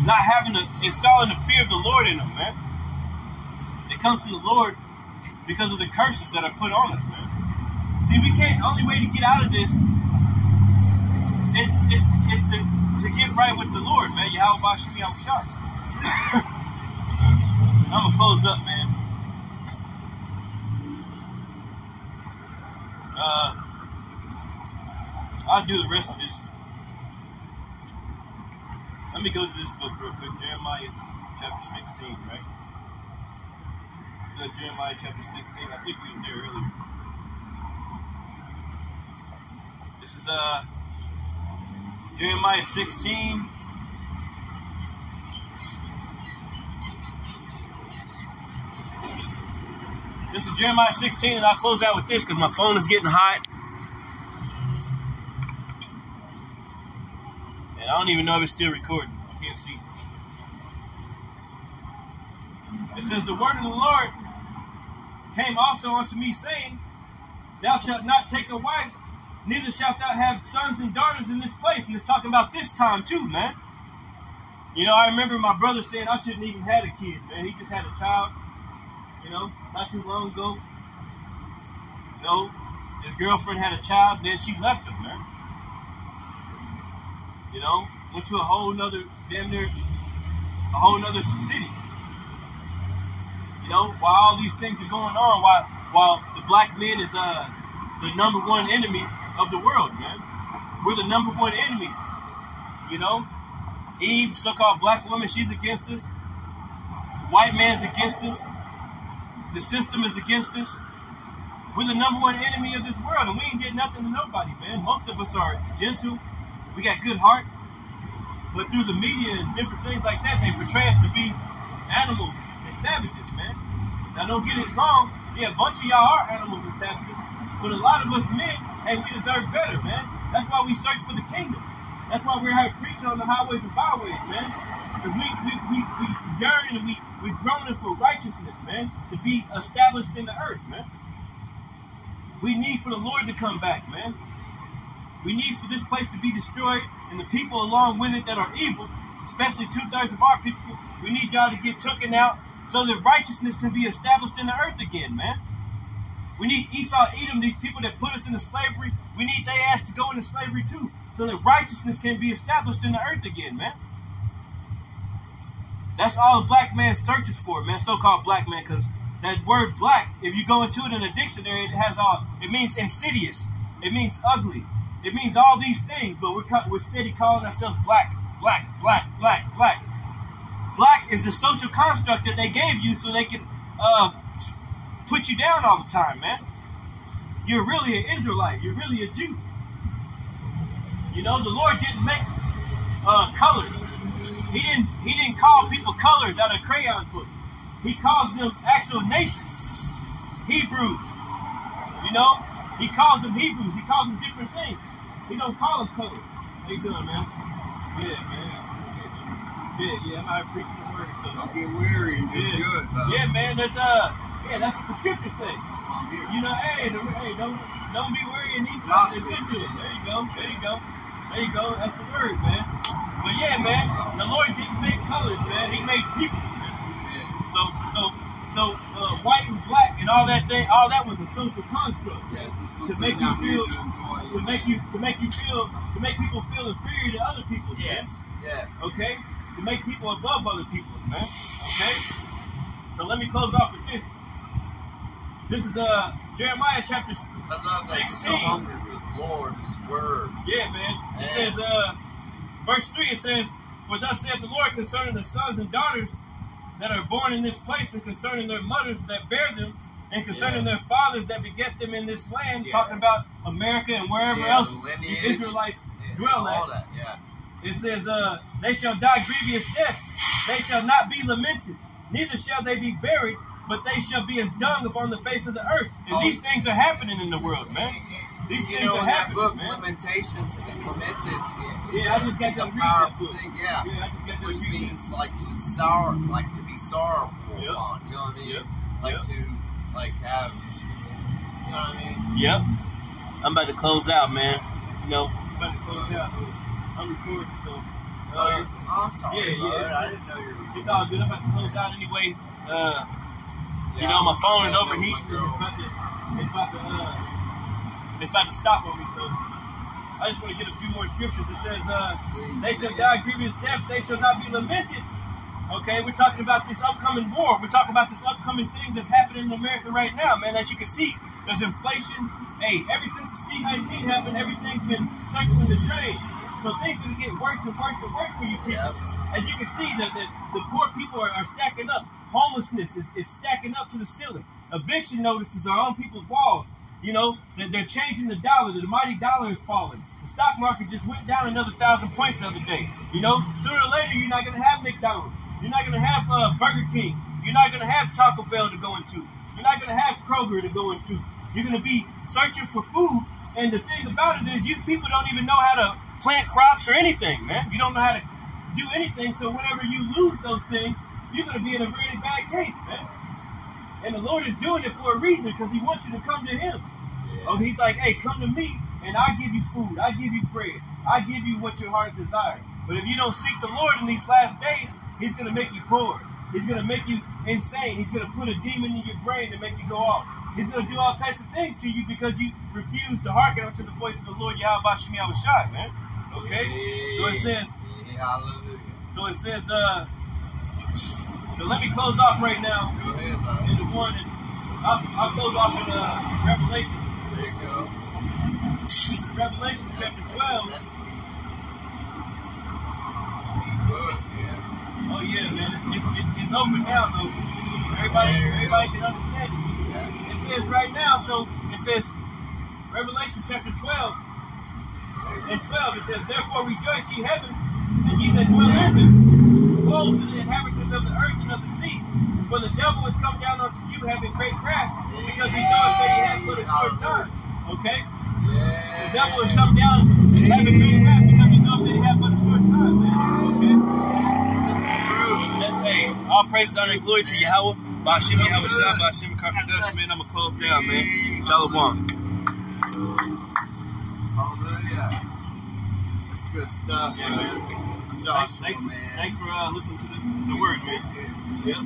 Not installing the fear of the Lord in them, man. It comes from the Lord because of the curses that are put on us, man. See, only way to get out of this is to get right with the Lord, man. Yahweh Shemi Shah. I'm gonna close up, man. I'll do the rest of this. Let me go to this book real quick. Jeremiah chapter 16, right? Jeremiah chapter 16. I think we was there earlier. This is Jeremiah 16. This is Jeremiah 16, and I'll close out with this because my phone is getting hot. And I don't even know if it's still recording. I can't see. It says, the word of the Lord came also unto me, saying, thou shalt not take a wife, neither shalt thou have sons and daughters in this place. And it's talking about this time too, man. You know, I remember my brother saying I shouldn't even have a kid, man. He just had a child, you know, not too long ago. You know, his girlfriend had a child, then she left him, man. You know, went to a whole nother, damn near, a whole nother city. You know, while all these things are going on, while the black man is the number one enemy of the world, man. We're the number one enemy. You know, Eve, so-called black woman, she's against us. White man's against us. The system is against us. We're the number one enemy of this world, and we ain't get nothing to nobody, man. Most of us are gentle. We got good hearts. But through the media and different things like that, they portray us to be animals and savages, man. Now, don't get it wrong. Yeah, a bunch of y'all are animals and savages. But a lot of us men, hey, we deserve better, man. That's why we search for the kingdom. That's why we're here preaching on the highways and byways, man. Because we yearn and we're groaning for righteousness, man, to be established in the earth, man. We need for the Lord to come back, man. We need for this place to be destroyed and the people along with it that are evil, especially 2/3 of our people, we need y'all to get taken out so that righteousness can be established in the earth again, man. We need Esau, Edom, these people that put us into slavery, we need their ass to go into slavery too, so that righteousness can be established in the earth again, man. That's all a black man searches for, man, so-called black man, because that word black, if you go into it in a dictionary, it means insidious. It means ugly. It means all these things, but we're steady calling ourselves black, black, black, black, black. Black is the social construct that they gave you so they can put you down all the time, man. You're really an Israelite. You're really a Jew. You know, the Lord didn't make colors. He didn't call people colors out of crayon book. He calls them actual nations. Hebrews. You know, he calls them Hebrews. He calls them different things. He don't call them colors. How you doing, man? Yeah, man. Yeah, I'm out preaching the word. So. Don't get weary. You're good, brother. Yeah, man. That's that's what the scriptures say. That's why I'm here. You know, hey, don't be weary and need something good to it. There you go. There you go. There you go. That's the word, man. But yeah, man, the Lord didn't make colors, man. He made people. Man. Yeah. So white and black and all that was a social construct. Yeah, to make people feel inferior to other people. Yes. Yes. Okay? to make people above other people, man. Okay? So let me close off with this. This is Jeremiah chapter 16. I love that you're so hungry for the Lord and His Word. Yeah, man. It says, verse 3, it says, "For thus saith the Lord concerning the sons and daughters that are born in this place, and concerning their mothers that bear them, and concerning their fathers that beget them in this land," talking about America and wherever else the Israelites dwell at. It says, "They shall die grievous deaths. They shall not be lamented, neither shall they be buried, but they shall be as dung upon the face of the earth." And these things are happening in the world, man. These things are happening, book, man. Lamentations, implemented. Yeah, I just got a to powerful read that thing. book. Yeah, I just got to which read means that. like to be sorrowful upon. You know what I mean? Like to have. You know what I mean? Yep. I'm about to close out, man. You know, I'm about to close out. I'm recording, so. I'm sorry. Yeah. I didn't know you were. It's all good. I'm about to close out anyway. You know, my phone is overheating. It's about to stop on me, so I just want to get a few more scriptures. It says, "They shall die grievous deaths, they shall not be lamented." Okay, we're talking about this upcoming war. We're talking about this upcoming thing that's happening in America right now, man. As you can see, there's inflation. Hey, ever since the C-19 happened, everything's been circling the drain. So things are going to get worse and worse and worse for you people. As you can see, the poor people are stacking up. Homelessness is stacking up to the ceiling. Eviction notices are on people's walls. You know, they're changing the dollar. The mighty dollar is falling. The stock market just went down another 1,000 points the other day. You know, sooner or later, you're not going to have McDonald's. You're not going to have Burger King. You're not going to have Taco Bell to go into. You're not going to have Kroger to go into. You're going to be searching for food. And the thing about it is, you people don't even know how to plant crops or anything, man. You don't know how to do anything. So whenever you lose those things, you're going to be in a really bad case, man. And the Lord is doing it for a reason, because He wants you to come to Him. Oh, He's like, hey, come to me, and I give you food. I give you bread. I give you what your heart desires. But if you don't seek the Lord in these last days, He's going to make you poor. He's going to make you insane. He's going to put a demon in your brain to make you go off. He's going to do all types of things to you because you refuse to hearken unto the voice of the Lord Yahweh Shem Yahushai, man. Okay? So it says, so it says, so let me close off right now. Go ahead, bro. In the morning. I'll close off in Revelation. There you go. Revelation chapter 12. Oh yeah, man. It's open now, though. Everybody can understand it. It says right now, so it says Revelation chapter 12. And 12 it says, "Therefore rejoice ye heavens, and ye that dwell in them. Woe to the inhabitants of the earth and of the sea, for the devil is come down unto you having great wrath, because he knoweth that he has but a short time." Okay? The devil has come down having great wrath because he knows that he has but a short time, man. Okay? That's hey, all praise, honor, and glory to Yahweh. Ba'ashem Yahushua, Ba'ashem Kakadash, man. I'm gonna close down, man. Shalom. Hallelujah. That's good stuff, Yeah, man. man. Joshua, man. Thanks for listening to the word, man. Yep.